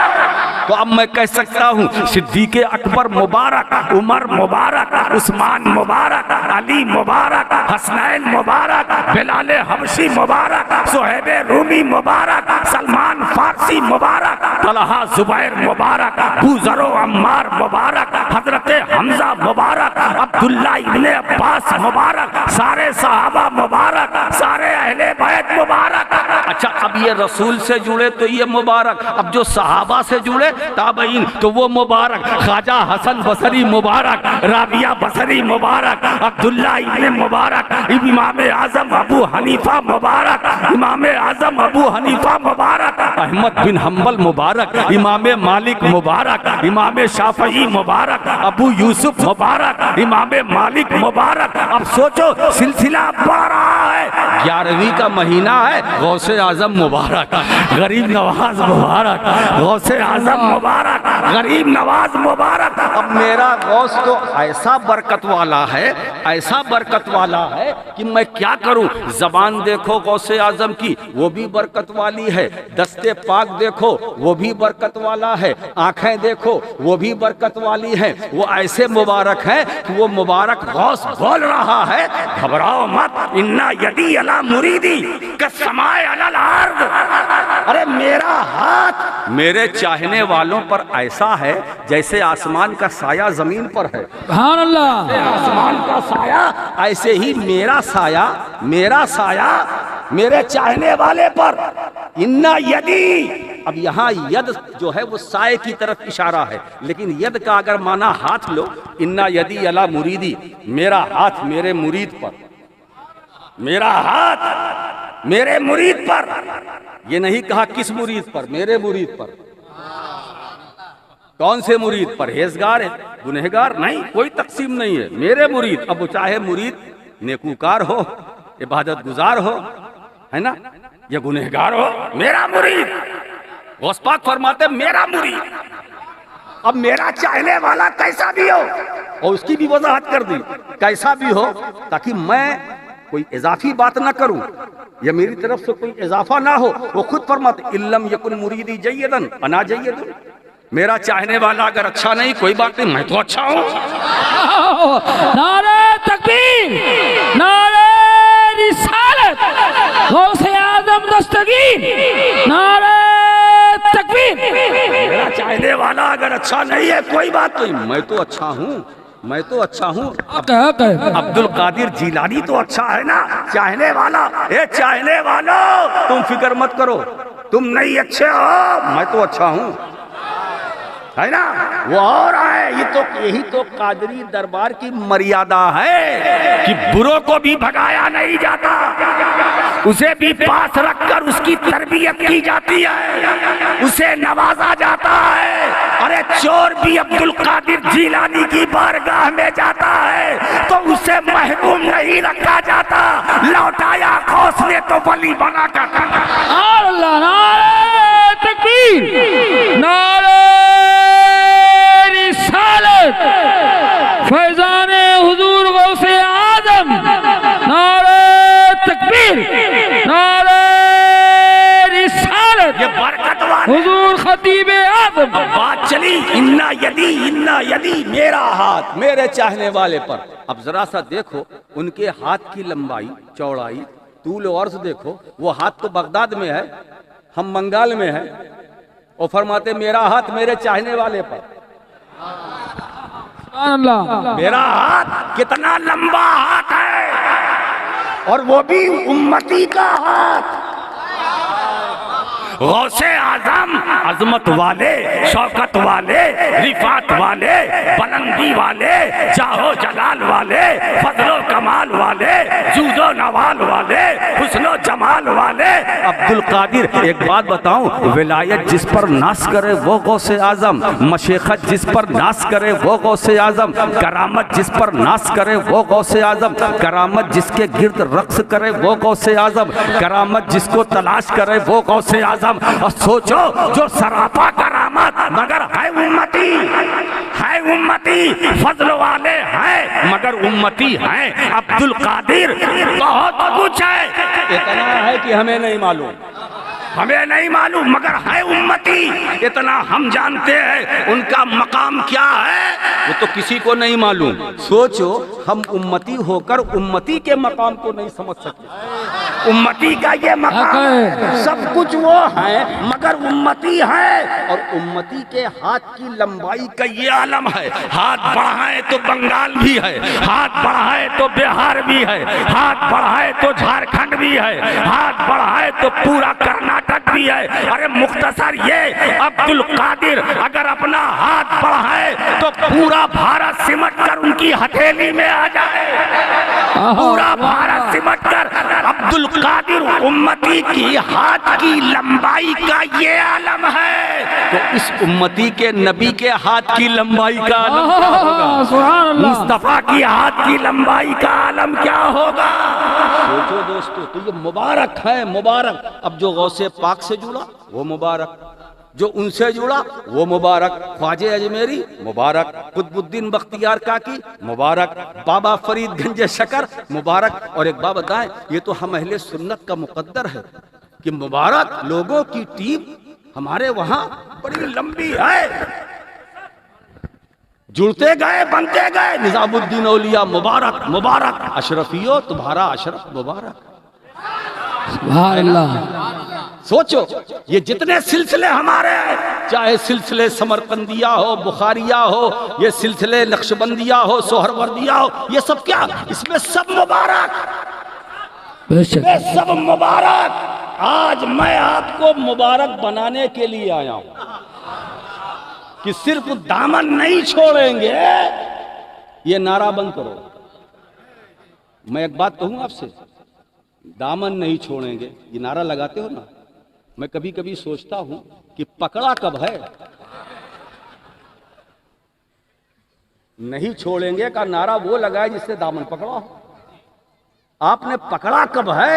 तो अब मैं कह सकता हूँ, सिद्दीक़ अकबर मुबारक, उमर मुबारक, उस्मान मुबारक, अली मुबारक, हसनैन मुबारक, बिलाल हबशी मुबारक, सुहैब रूमी मुबारक, सलमान फारसी मुबारक, तलहा जुबैर मुबारक, बूजरो अम्मार मुबारक, हजरत हमजा मुबारक, अब्दुल्ला इब्ने अब्बास मुबारक, सारे सहाबा मुबारक, सारे अहले बैत मुबारक। अच्छा, अब ये रसूल से जुड़े तो ये मुबारक, अब जो सहाबा से जुड़े ताबईन, तो वो मुबारक ख्वाजा हसन बसरी मुबारक, राबिया बसरी मुबारक, अब्दुल्ला इब्ने मुबारक, इमाम आजम अबू हनीफा मुबारक, इमाम आजम अबू हनीफा मुबारक, अहमद बिन हम्बल मुबारक, इमाम मालिक मुबारक, इमाम शाफई मुबारक, अबू यूसुफ मुबारक, इमाम मालिक मुबारक। अब सोचो सिलसिला बढ़ रहा है, 11वीं का महीना है, गौसे आजम मुबारक, गरीब नवाज मुबारक, गौसे आजम मुबारक, गरीब नवाज मुबारक। अब मेरा गौस तो ऐसा बरकत वाला है, ऐसा बरकत वाला है कि मैं क्या करूं। जबान देखो गौसे आजम की, वो भी बरकत वाली है, दस्ते पाक देखो वो भी बरकत वाला है, आंखें देखो वो भी बरकत वाली है। वो ऐसे मुबारक है कि वो मुबारक गौस बोल रहा है, घबराओ मत, इन्ना यदी अला मुरीदी कसमाए अलल अर्द। अरे मेरा हाथ मेरे चाहने वालों पर ऐसा है जैसे आसमान का साया जमीन पर है। सुभान अल्लाह। आसमान का साया, ऐसे ही मेरा साया, मेरा साया मेरे चाहने वाले पर। इन्ना यदी, अब यहाँ यद जो है वो साए की तरफ इशारा है, लेकिन यद का अगर माना हाथ लो, इन्ना यदी अला मुरीदी, मेरा हाथ मेरे मुरीद पर, मेरा हाथ मेरे मुरीद पर। ये नहीं कहा किस मुरीद पर, मेरे मुरीद पर। कौन से मुरीद? परहेजगार है, गुनहगार नहीं, कोई तकसीम नहीं है, मेरे मुरीद। अब चाहे मुरीद नेकूकार हो, इबादत गुजार हो, है ना, या गुनहगार हो, मेरा मुरीद। गौस पाक फरमाते मेरा मुरीद। अब मेरा चाहने वाला कैसा भी हो, और उसकी भी वजाहत कर दी, कैसा भी हो, ताकि मैं कोई इजाफी बात ना करूं या मेरी तरफ से कोई इजाफा ना हो। वो खुद फरमाते इल्लम यकुन मुरीदी जय्यदन अना जय्यदुन, मेरा चाहने वाला अगर अच्छा नहीं, कोई बात नहीं, मैं तो अच्छा हूं। नारे तकबीर, नारे रिसालत, गौसे आजम दस्तगीर, नारे तकबीर। मेरा चाहने वाला अगर अच्छा नहीं है, कोई बात नहीं, मैं तो अच्छा हूं, मैं तो अच्छा हूँ। अब्दुल कादिर जिलानी तो अच्छा है ना, चाहने वाला। ए चाहने वालो, तुम फिक्र मत करो, तुम नहीं अच्छे हो, मैं तो अच्छा हूँ, है ना। वो और है, ये तो यही तो कादरी दरबार की मर्यादा है कि बुरों को भी भगाया नहीं जाता, उसे भी पास रखकर उसकी तरबियत की जाती है, उसे नवाजा जाता है। अरे चोर भी अब्दुल कादिर जिलानी की बारगाह में जाता है तो उसे महबूब नहीं रखा जाता, लौटाया गौस ने तो वली बना कर। अल्लाह, नारे तकबीर, नारे रिसालत, फैजाने हुजूर गौसे आजम, नारे तकबीर, नारे रिसालत, ये बरकत वाले हुजूर खतीबे आजम। बात चली इन्ना यदी, मेरा हाथ मेरे चाहने वाले पर। अब जरा सा देखो उनके हाथ की लंबाई, चौड़ाई, तूल और अर्ज देखो। वो हाथ तो बगदाद में है, हम बंगाल में है, और फरमाते मेरा हाथ मेरे चाहने वाले पर। मेरा हाथ कितना लंबा हाथ है, और वो भी उम्मती का हाथ। गौसे आजम अजमत वाले, शौकत वाले, रिफात वाले, बुलंदी वाले, जाहो जलाल वाले, फजलो कमाल वाले, जूदो नवाल वाले, हुस्नो जमाल वाले। अब्दुल कादिर, एक बात बताऊं, विलायत जिस पर नाश करे वो गौसे आजम, मशेखत जिस पर नाश करे वो गौसे आजम, करामत जिस पर नाश करे वो गौसे आजम, करामत जिसके गिर्द रक्स करे वो गौसे आजम, करामत जिसको तलाश करे वो गौसे आजम। और सोचो जो सरापा करामत मगर है उम्मती, है उम्मती, फजल वाले हैं मगर उम्मती हैं। अब्दुल कादिर बहुत कुछ है, इतना है कि हमें नहीं मालूम, हमें नहीं मालूम, मगर है उम्मती, इतना हम जानते हैं। उनका मकाम क्या है वो तो किसी को नहीं मालूम। सोचो हम उम्मती होकर उम्मती के मकाम को नहीं समझ सकते। उम्मती का ये मकाम, सब कुछ वो है मगर उम्मती है। और उम्मती के हाथ की लंबाई का ये आलम है, हाथ बढ़ाए तो बंगाल भी है, हाथ बढ़ाए तो बिहार भी है, हाथ बढ़ाए तो झारखंड भी है, हाथ बढ़ाए तो पूरा कर्नाटक बात भी है। अरे मुख्तसर ये अब्दुल कादिर अगर अपना हाथ बढ़ाए तो पूरा भारत सिमट कर उनकी हथेली में आ जाए, पूरा भारत सिमट कर। अब्दुल कादिर उम्मती की हाथ की लंबाई का ये आलम है, तो इस उम्मती के नबी के हाथ की लंबाई का आलम क्या होगा? मुस्तफा की हाथ की लंबाई का आलम क्या होगा? सोचो दोस्तों, तो ये मुबारक है, मुबारक। अब जो गौसे पाक से जुड़ा वो मुबारक, जो उनसे जुड़ा वो मुबारक, ख्वाजे अजमेरी मुबारक, कुतुबुद्दीन बख्तियार काकी मुबारक, बाबा फरीद गंज शकर मुबारक। और एक बात बताएं, ये तो हम अहले सुन्नत का मुकद्दर है कि मुबारक लोगों की टीम हमारे वहां बड़ी लंबी है, जुड़ते गए बनते गए। निजामुद्दीन औलिया मुबारक मुबारक, अशरफियो तुम्हारा अशरफ मुबारक। सुभान अल्लाह। सोचो ये जितने सिलसिले हमारे हैं, चाहे सिलसिले समरकंदिया हो, बुखारिया हो, ये सिलसिले नक्शबंदिया हो, सोहरवर्दिया हो, ये सब क्या, इसमें सब मुबारक, इसमें सब मुबारक। आज मैं आपको मुबारक बनाने के लिए आया हूं कि सिर्फ दामन नहीं छोड़ेंगे, ये नारा बंद करो। मैं एक बात कहूं आपसे, दामन नहीं छोड़ेंगे ये नारा लगाते हो ना, मैं कभी कभी सोचता हूं कि पकड़ा कब है? नहीं छोड़ेंगे का नारा वो लगाए जिससे दामन पकड़ा हो। आपने पकड़ा कब है?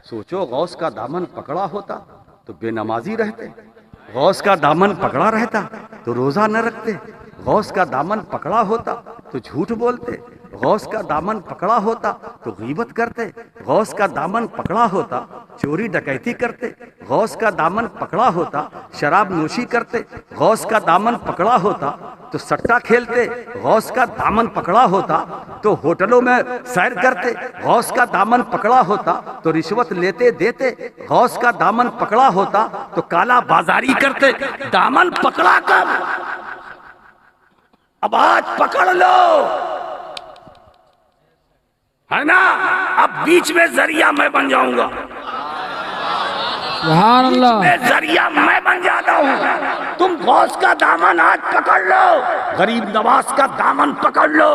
सोचो, गौस का दामन पकड़ा होता तो बेनमाजी रहते, गौस का दामन पकड़ा रहता तो रोजा न रखते, गौस का दामन पकड़ा होता तो झूठ बोलते, गौस का दामन पकड़ा होता तो गीबत करते, गौस का दामन पकड़ा होता चोरी डकैती करते, गौस का दामन पकड़ा होता शराब नोशी करते, गौस का दामन पकड़ा होता तो सट्टा खेलते, गौस का दामन पकड़ा होता तो होटलों में सैर करते, गौस का दामन पकड़ा होता तो रिश्वत लेते देते, गौस का दामन पकड़ा होता तो काला बाजारी करते। दामन पकड़ा कब? अब आज पकड़ लो, है ना? अब बीच में जरिया मैं बन जाऊंगा, सुभान अल्लाह। बीच में जरिया मैं बन जाता हूं। तुम गौस का दामन आज पकड़ लो, गरीब नवाज का दामन पकड़ लो,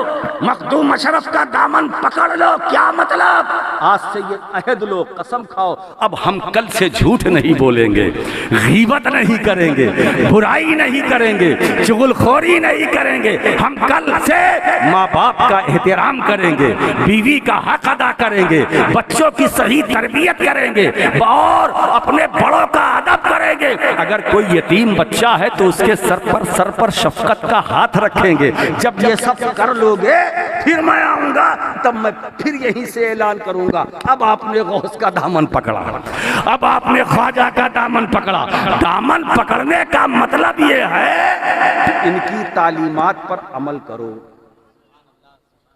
मखदूम अशरफ का दामन पकड़ लो। क्या मतलब? आज से ये अहद लो, कसम खाओ, अब हम कल से झूठ नहीं बोलेंगे, गीबत नहीं करेंगे, बुराई नहीं करेंगे, चुगलखोरी नहीं करेंगे। हम कल से माँ बाप का एहतराम करेंगे, बीवी का हक अदा करेंगे, बच्चों की सही तरबियत करेंगे और अपने बड़ों का अदब करेंगे। अगर कोई यतीम बच्चा है तो उसके सर पर शफकत का हाथ रखेंगे। जब ये सब कर लोगे फिर मैं आऊंगा, तब मैं फिर यहीं से ऐलान करूंगा, अब आपने गौस का दामन पकड़ा, अब आपने ख्वाजा का दामन पकड़ा। दामन पकड़ने का मतलब ये है इनकी तालीमात पर अमल करो,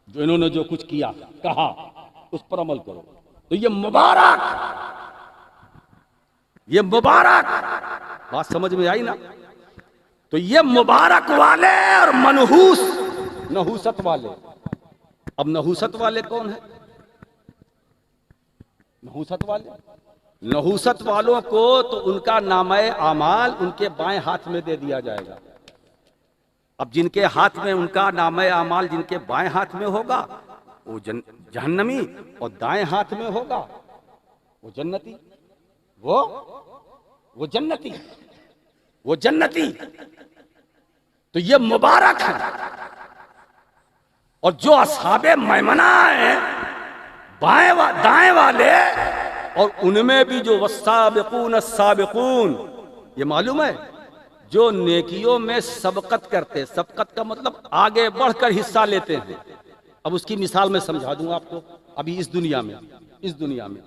जो इन्होंने जो कुछ किया कहा उस पर अमल करो। तो ये मुबारक, ये मुबारक, बात समझ में आई ना? तो ये मुबारक वाले और मनहूस नहूसत वाले। अब नहूसत वाले कौन है? नहूसत वाले, नहूसत वालों को तो उनका नामे आमाल उनके बाएं हाथ में दे दिया जाएगा। अब जिनके हाथ में उनका नामे आमाल जिनके बाएं हाथ में होगा वो जहन्नमी, और दाएं हाथ में होगा वो जन्नती, वो जन्नती, वो जन्नती। तो ये मुबारक है। और जो असहाबे मैमना है दाएं वाले, और उनमें भी जो वस्साबिकून अस्साबिकून, ये मालूम है जो नेकियों में सबकत करते, सबकत का मतलब आगे बढ़कर हिस्सा लेते हैं। अब उसकी मिसाल मैं समझा दूं आपको। अभी इस दुनिया में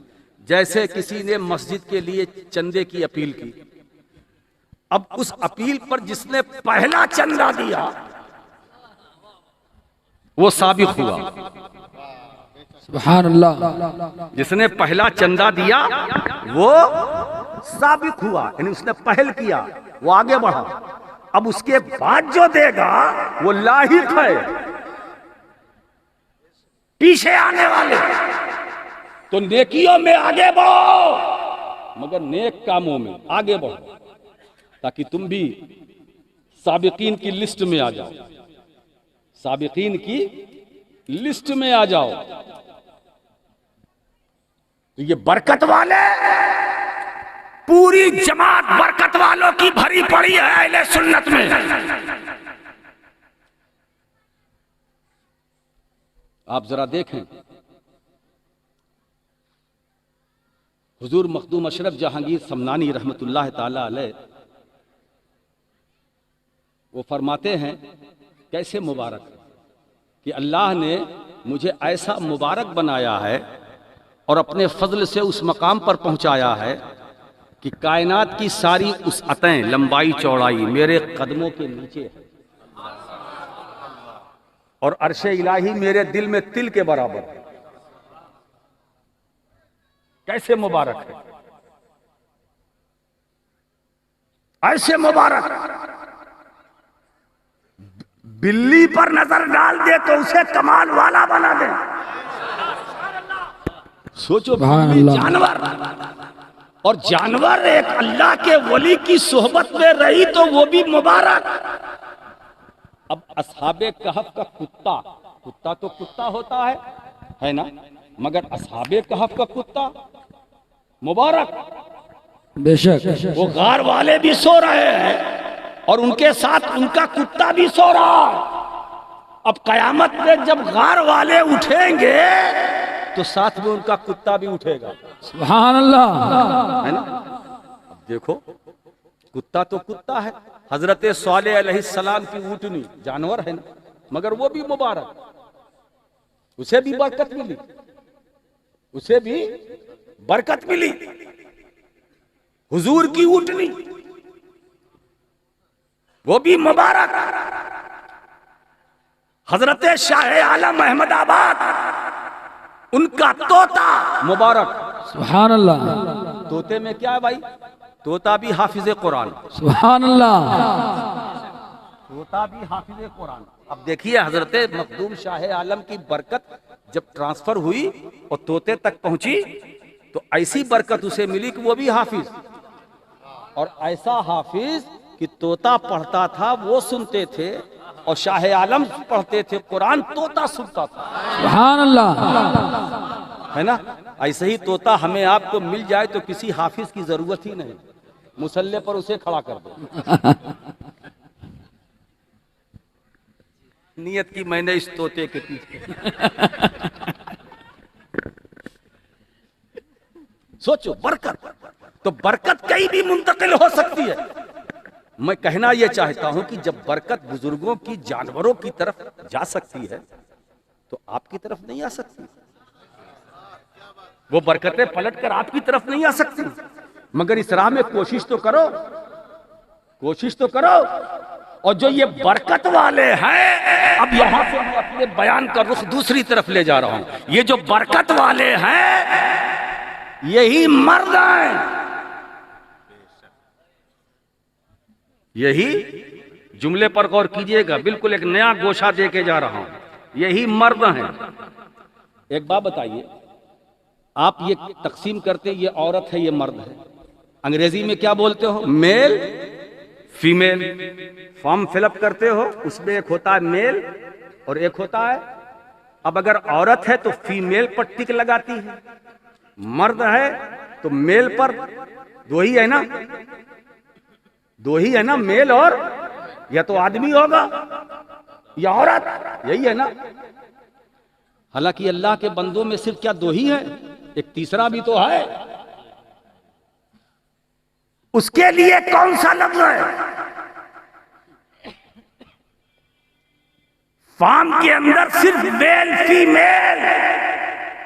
जैसे किसी ने मस्जिद के लिए चंदे की अपील की, अब उस अपील पर जिसने पहला चंदा दिया वो साबिक हुआ। सुभान अल्लाह। जिसने पहला चंदा दिया वो साबिक हुआ, यानी उसने पहल किया, वो आगे बढ़ा। अब उसके बाद जो देगा वो लाहिक है, पीछे आने वाले। तो नेकियों में आगे बढ़ो, मगर नेक कामों में आगे बढ़ो, ताकि तुम भी साबिकीन की लिस्ट में आ जाओ, साबिकीन की लिस्ट में आ जाओ। तो ये बरकत वाले, पूरी जमात बरकत वालों की भरी पड़ी है अहले सुन्नत में। आप जरा देखें, हुजूर मखदूम अशरफ जहांगीर समनानी रहमतुल्लाह ताला अलैह वो फरमाते हैं, कैसे मुबारक है कि अल्लाह ने मुझे ऐसा मुबारक बनाया है और अपने फजल से उस मकाम पर पहुंचाया है कि कायनात की सारी उसअतें, लंबाई चौड़ाई मेरे कदमों के नीचे है और अर्शे इलाही मेरे दिल में तिल के बराबर है। कैसे मुबारक है, ऐसे मुबारक। बिल्ली पर नजर डाल दे तो उसे कमाल वाला बना दे। सोचो, बिल्ली जानवर, और जानवर एक अल्लाह के वली की सोहबत में रही तो वो भी मुबारक। अब असहाबे कहफ का कुत्ता, कुत्ता तो कुत्ता होता है ना, मगर असहाबे कहफ का कुत्ता मुबारक। बेशक वो गार वाले भी सो रहे हैं और उनके साथ उनका कुत्ता भी सो रहा है। अब कयामत में जब गार वाले उठेंगे तो साथ में उनका कुत्ता भी उठेगा। सुभान अल्लाह, है ना। अब देखो, कुत्ता तो कुत्ता है, हजरत सालेह अलैहिस्सलाम की ऊँटनी जानवर है ना, मगर वो भी मुबारक, उसे भी बरकत मिली, उसे भी बरकत मिली। हुजूर की ऊँटनी वो भी मुबारक। हजरत शाह आलम अहमदाबाद, उनका तोता मुबारक। सुभान अल्लाह। तोते में क्या है भाई, तोता भी हाफिज कुरान। सुभान अल्लाह, तोता भी हाफिज कुरान। अब देखिए, हजरत मखदूम शाह आलम की बरकत जब ट्रांसफर हुई और तोते तक पहुंची तो ऐसी बरकत उसे मिली कि वो भी हाफिज, और ऐसा हाफिज कि तोता पढ़ता था वो सुनते थे और शाह आलम पढ़ते थे कुरान, तोता सुनता था। सुभान अल्लाह, है ना। ऐसे ही तोता हमें आपको मिल जाए तो किसी हाफिज की जरूरत ही नहीं, मुसल्ले पर उसे खड़ा कर दो। नियत की मैंने इस तोते के पीछे। सोचो, बरकत तो बरकत कहीं भी मुंतकिल हो सकती है। मैं कहना यह चाहता हूं कि जब बरकत बुजुर्गों की, जानवरों की तरफ जा सकती है तो आपकी तरफ नहीं आ सकती। वो बरकतें पलट कर आपकी तरफ नहीं आ सकती, मगर इस राह में कोशिश तो करो, कोशिश तो करो। और जो ये बरकत वाले हैं, अब यहां से मैं अपने बयान का रुख दूसरी तरफ ले जा रहा हूं। ये जो बरकत वाले हैं यही मर्द हैं। यही जुमले पर गौर कीजिएगा, बिल्कुल एक नया गोशा दे के जा रहा हूं। यही मर्द हैं। एक बात बताइए, आप ये तकसीम करते, ये औरत है, ये मर्द है, अंग्रेजी में क्या बोलते हो? Male female. फॉर्म फिलअप करते हो, उसमें एक होता है मेल और एक होता है, अब अगर औरत है तो फीमेल पर टिक लगाती है, मर्द है तो मेल पर। दो ही है ना, दो ही है ना, मेल और, या तो आदमी होगा या औरत, यही है ना। हालांकि अल्लाह के बंदों में सिर्फ क्या दो ही है, एक तीसरा भी तो है। उसके लिए कौन सा लफ्ज है? फॉर्म के अंदर सिर्फ मेल फीमेल,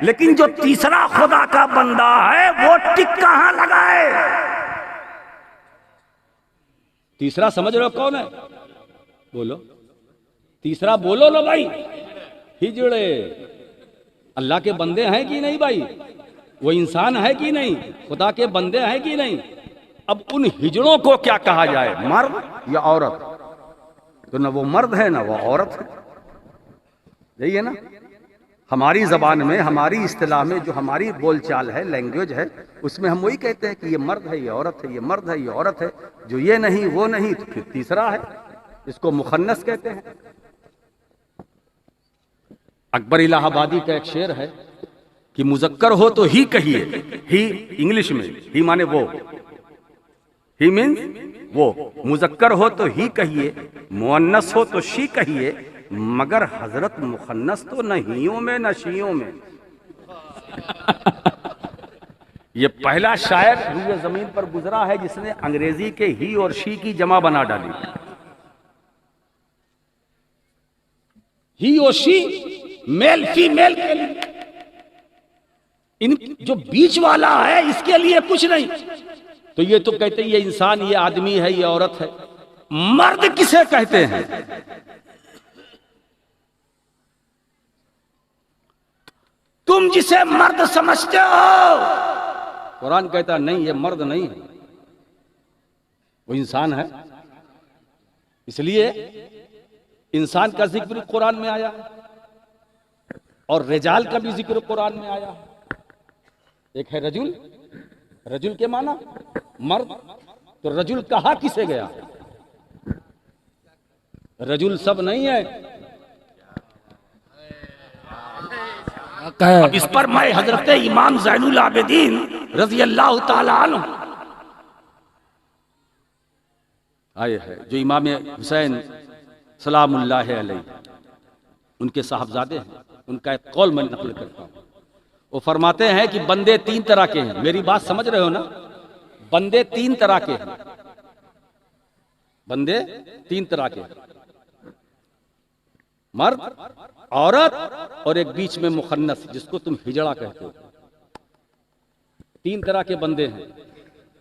लेकिन जो तीसरा खुदा का बंदा है वो टिक कहां लगाए? तीसरा समझ रहे हो कौन है? बोलो, तीसरा बोलो ना भाई। हिजड़े अल्लाह के बंदे हैं कि नहीं भाई? वो इंसान है कि नहीं? खुदा के बंदे हैं कि नहीं? अब उन हिजड़ों को क्या कहा जाए, मर्द या औरत? तो ना वो मर्द है ना वो औरत है, यही है ना। हमारी ज़बान में, हमारी इस्तिलाह में, जो हमारी बोलचाल है, लैंग्वेज है, उसमें हम वही कहते हैं कि ये मर्द है, ये औरत है, ये मर्द है, ये औरत है। जो ये नहीं वो नहीं, तो फिर तीसरा है, इसको मुखन्नस कहते हैं। अकबर इलाहाबादी का एक शेर है कि मुजक्कर हो तो ही कहिए, ही इंग्लिश में, ही माने वो, ही मीन्स वो, मुजक्कर हो तो ही कहिए, मुअन्नस हो तो शी कहिए, मगर हजरत मुखन्नस तो नहियों में नशियों में। ये पहला शायर रूए जमीन पर गुजरा है जिसने अंग्रेजी के ही और शी की जमा बना डाली। ही और शी मेल फीमेल के लिए, इन जो बीच वाला है इसके लिए कुछ नहीं। तो ये तो कहते हैं ये इंसान, ये आदमी है, ये औरत है। मर्द किसे कहते हैं? तुम जिसे मर्द समझते हो, कुरान कहता नहीं, ये मर्द नहीं है, वो इंसान है। इसलिए इंसान का जिक्र कुरान में आया और रिजाल का भी जिक्र कुरान में आया। एक है रजुल, रजुल के माना मर्द, तो रजुल कहा किसे गया? रजुल सब नहीं है। अब इस पर मैं हजरत इमाम ज़ैनुल आबिदीन रज़ी अल्लाह ताला अन्हु आए हैं, जो इमाम हुसैन सलामुल्लाह अलैहि उनके साहबजादे हैं, उनका एक कौल मैं नकल करता हूँ। वो फरमाते हैं कि बंदे तीन तरह के हैं। मेरी बात समझ रहे हो ना? बंदे तीन तरह के हैं, बंदे तीन तरह के, मर्द, औरत और एक बीच में मुखन्नस जिसको तुम हिजड़ा कहते हो। तीन तरह के बंदे हैं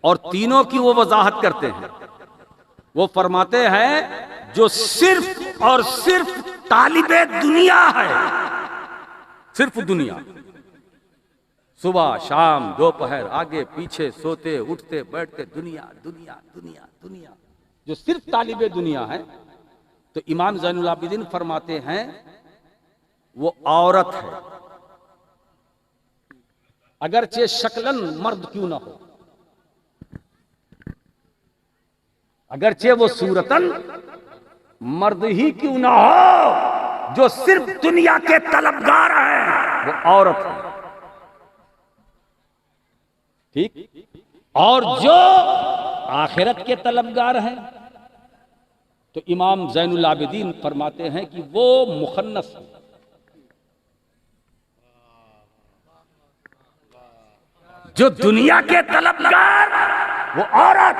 और तीनों की वो वजाहत करते हैं। वो फरमाते हैं जो सिर्फ और सिर्फ तालिबे दुनिया है, सिर्फ दुनिया, सुबह शाम दोपहर आगे पीछे सोते उठते बैठते दुनिया दुनिया दुनिया दुनिया, जो सिर्फ तालिबे दुनिया है। तो इमाम ज़ैनुल आबिदीन फरमाते हैं वो औरत है, अगरचे शक्लन मर्द क्यों ना हो, अगरचे वो सूरतन मर्द ही क्यों ना हो, जो सिर्फ दुनिया के तलबगार है वो औरत है। ठीक? और जो आखिरत के तलबगार हैं तो इमाम ज़ैनुल आबिदीन फरमाते हैं कि वो मुखन्नस है। जो दुनिया के तलबगार वो औरत,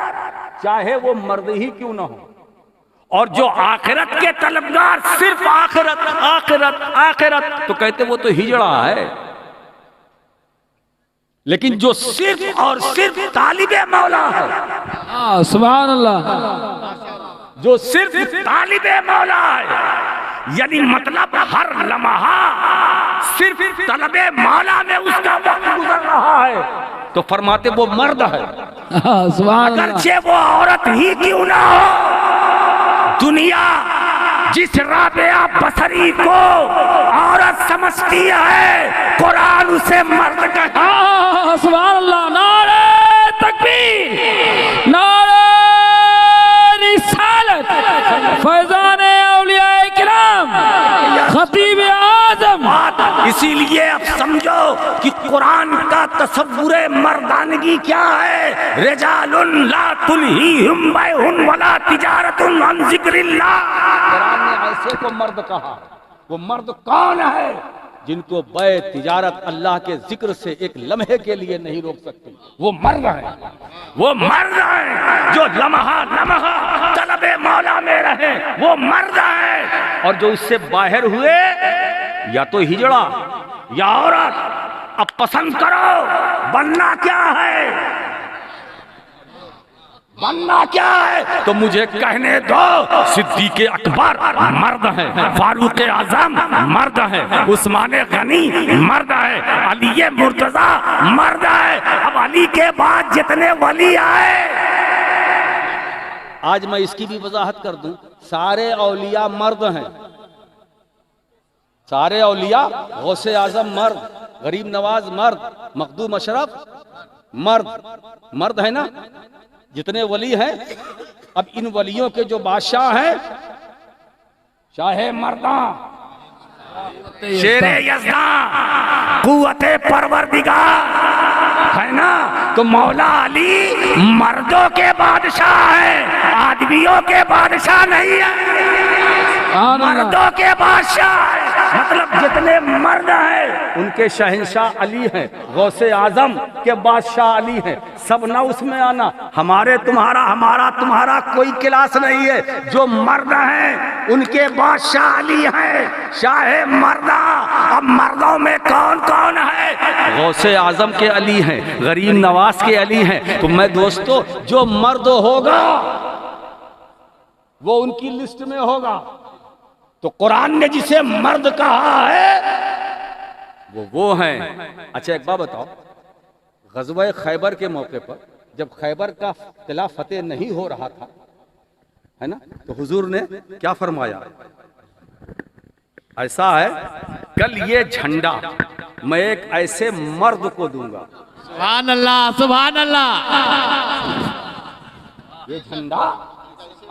चाहे वो मर्द ही क्यों ना हो, और जो आखिरत के तलबगार सिर्फ आखिरत आखिरत आखिरत, तो कहते वो तो हिजड़ा है। लेकिन जो सिर्फ और सिर्फ तालिबे मौला है, सुभान अल्लाह, जो सिर्फ तालिबे मौला है, यानी मतलब हर लम्हा सिर्फ तलबे मौला में उसका वक्त गुजर रहा है, तो फरमाते वो मर्द है। अगरचे वो औरत ही क्यों ना हो। दुनिया जिस राबिया बसरी को औरत समझती है, कुरान उसे मर्द कहता। सुभान अल्लाह, नारे तकबीर, नारे रिसालत, फैजान औलिया किराम, खतीब आजम। इसीलिए अब समझो कि कुरान का तसव्वुरे मर्दानगी क्या है। रिजालुन ला तुल्हीहिम बैउन वला तिजारतुन अन जिक्रिल्लाह। कुरान ने ऐसे को मर्द कहा। वो मर्द कौन है? जिनको बै तिजारत अल्लाह के जिक्र से एक लम्हे के लिए नहीं रोक सकती, वो मर्द है। वो मर्द है जो लम्हा लम्हा तलबे मौला में रहे, वो मर्द है। और जो उससे बाहर हुए, या तो हिजड़ा या औरत। अब पसंद करो बनना क्या है, बनना क्या है। तो मुझे कहने दो, सिद्दीक़ अकबर मर्द है, फारूक आजम मर्द है, उस्मान गनी मर्द है, अली मुर्तजा मर्द है। अब अली के बाद जितने वली आए, आज मैं इसकी भी वजाहत कर दूं, सारे औलिया मर्द हैं। सारे औलिया, गौसे आजम मर्द, गरीब नवाज मर्द, मखदूम अशरफ मर्द, मर्द है ना जितने वली हैं। अब इन वलियों के जो बादशाह हैं, शाहे मर्दा, शेरे यज़दा, कुव्वते परवरदिगार, है ना। तो मौला अली मर्दों के बादशाह है, आदमियों के बादशाह नहीं है, मर्दों के बादशाह है। मतलब जितने मर्द हैं उनके शहंशाह अली हैं, गौसे आजम के बादशाह अली हैं। सब ना उसमें आना, हमारे तुम्हारा हमारा तुम्हारा कोई क्लास नहीं है। जो मर्द हैं उनके बादशाह अली हैं, शाहे मर्दा। अब मर्दों में कौन कौन है? गौसे आजम के अली हैं, गरीब नवाज के अली हैं। तो मैं दोस्तों, जो मर्द होगा वो उनकी लिस्ट में होगा। तो कुरान ने जिसे मर्द कहा है वो हैं। अच्छा एक बात बताओ, ग़ज़वा खैबर के मौके पर जब खैबर का किला फतेह नहीं हो रहा था, है ना, तो हुजूर ने क्या फरमाया? ऐसा है, कल ये झंडा मैं एक ऐसे मर्द को दूंगा। सुभान अल्लाह, सुभान अल्लाह। ये झंडा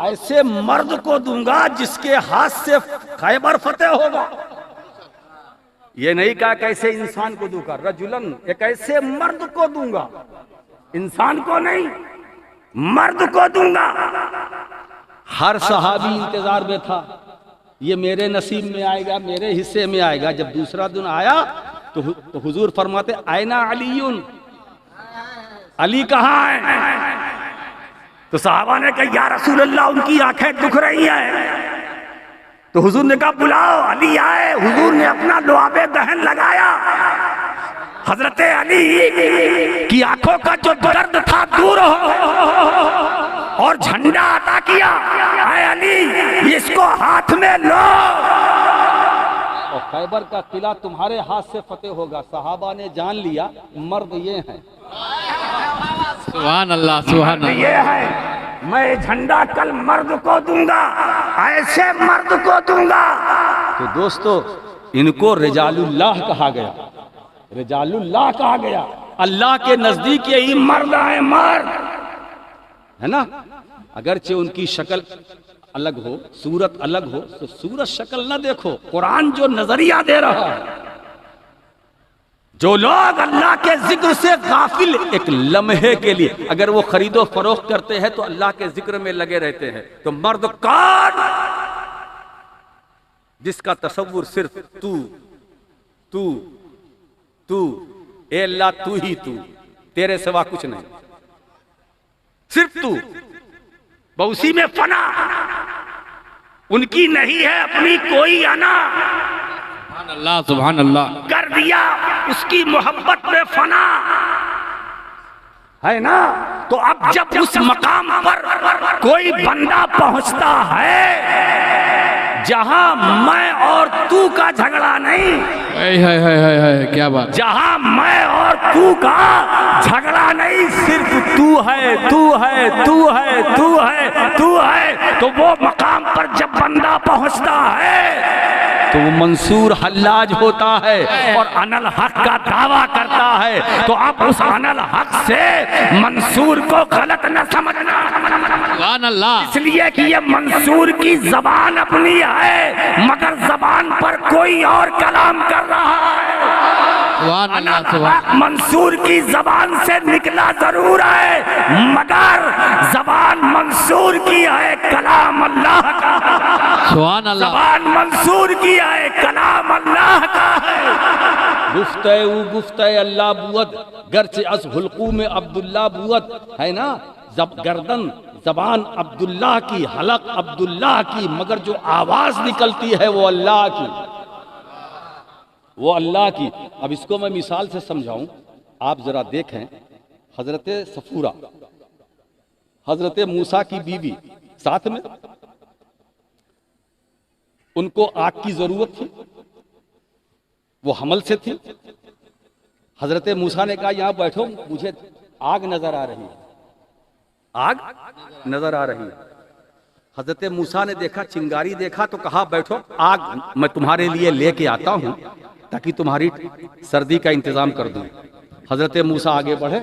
ऐसे मर्द को दूंगा जिसके हाथ से खैबर फतेह होगा। ये नहीं कहा कैसे इंसान को दूंगा, रजुलन, एक ऐसे मर्द को दूंगा, इंसान को नहीं, मर्द को दूंगा। हर सहाबी इंतजार में था, ये मेरे नसीब में आएगा, मेरे हिस्से में आएगा। जब दूसरा दिन आया तो हुजूर फरमाते, आयना अलीयुन, अली कहाँ है? तो सहाबा ने कहा, या रसूल अल्लाह, उनकी आंखें दुख रही हैं। तो हुजूर ने कहा, बुलाओ, अली आए। हुजूर ने अपना लुआबे दहन लगाया, हजरत अली की आंखों का जो दर्द था दूर हो, और झंडा अता किया, आए अली इसको हाथ में लो, और खैबर का किला तुम्हारे हाथ से फतेह होगा। सहाबा ने जान लिया मर्द ये हैं। सुभान अल्लाह, सुभान अल्लाह। ये है, मैं झंडा कल मर्द को दूंगा, ऐसे मर्द को दूंगा। तो दोस्तों, इनको रिजालुल्लाह कहा गया, रिजालुल्लाह कहा गया। अल्लाह के नजदीक यही मर्द है, मर्द है ना। अगरचे उनकी शक्ल अलग हो, सूरत अलग हो, तो सूरत शक्ल ना देखो। कुरान जो नजरिया दे रहा है, जो लोग अल्लाह के जिक्र से गाफिल एक लम्हे के लिए, अगर वो खरीदो फरोख्त करते हैं तो अल्लाह के जिक्र में लगे रहते हैं। तो मर्द कौन? जिसका तसव्वुर सिर्फ तू तू तू, ए अल्लाह तू ही तू, तेरे सिवा कुछ नहीं, सिर्फ तू। उसी में फना, उनकी नहीं है अपनी कोई आना। सुभान अल्लाह, सुभान अल्लाह। कर दिया उसकी मोहब्बत में फना, है ना। तो अब जब उस मकाम पर कोई बंदा पहुंचता है जहां मैं और तू का झगड़ा नहीं, है क्या बात, जहां मैं और तू का झगड़ा नहीं, सिर्फ तू है, तू है, तू है, तू है, तू है। तो वो मकाम पर जब बंदा पहुंचता है तो वो मंसूर हल्लाज होता है और अनल हक का दावा करता है। तो आप उस अनल हक से मंसूर को गलत न समझना, सुभान अल्लाह। इसलिए कि ये मंसूर की जबान अपनी है, मगर जबान पर कोई और कलाम कर रहा है। सुभान अल्लाह, सुभान। मंसूर की जबान से निकला जरूर है, मगर जबान मंसूर की है, कलाम अल्लाह का। सुभान अल्लाह। जबान मंसूर की है, कलाम अल्लाह का है। गुफ्ते अल्लाह बुअत, गर्चे अस हुल्कू में अब्दुल्ला बुअत, है ना। गर्दन जबान अब्दुल्लाह की, हलक अब्दुल्लाह की, मगर जो आवाज निकलती है वो अल्लाह की, वो अल्लाह की। अब इसको मैं मिसाल से समझाऊं, आप जरा देखें। हजरत सफूरा, हजरत मूसा की बीवी, साथ में उनको आग की जरूरत थी, वो हमल से थी। हजरत मूसा ने कहा, यहां बैठो, मुझे आग नजर आ रही है, आग नजर आ रही है। हजरत मूसा ने देखा, चिंगारी देखा तो कहा बैठो, आग मैं तुम्हारे लिए लेके आता हूं ताकि तुम्हारी सर्दी का इंतजाम कर दूं। हजरत मूसा आगे बढ़े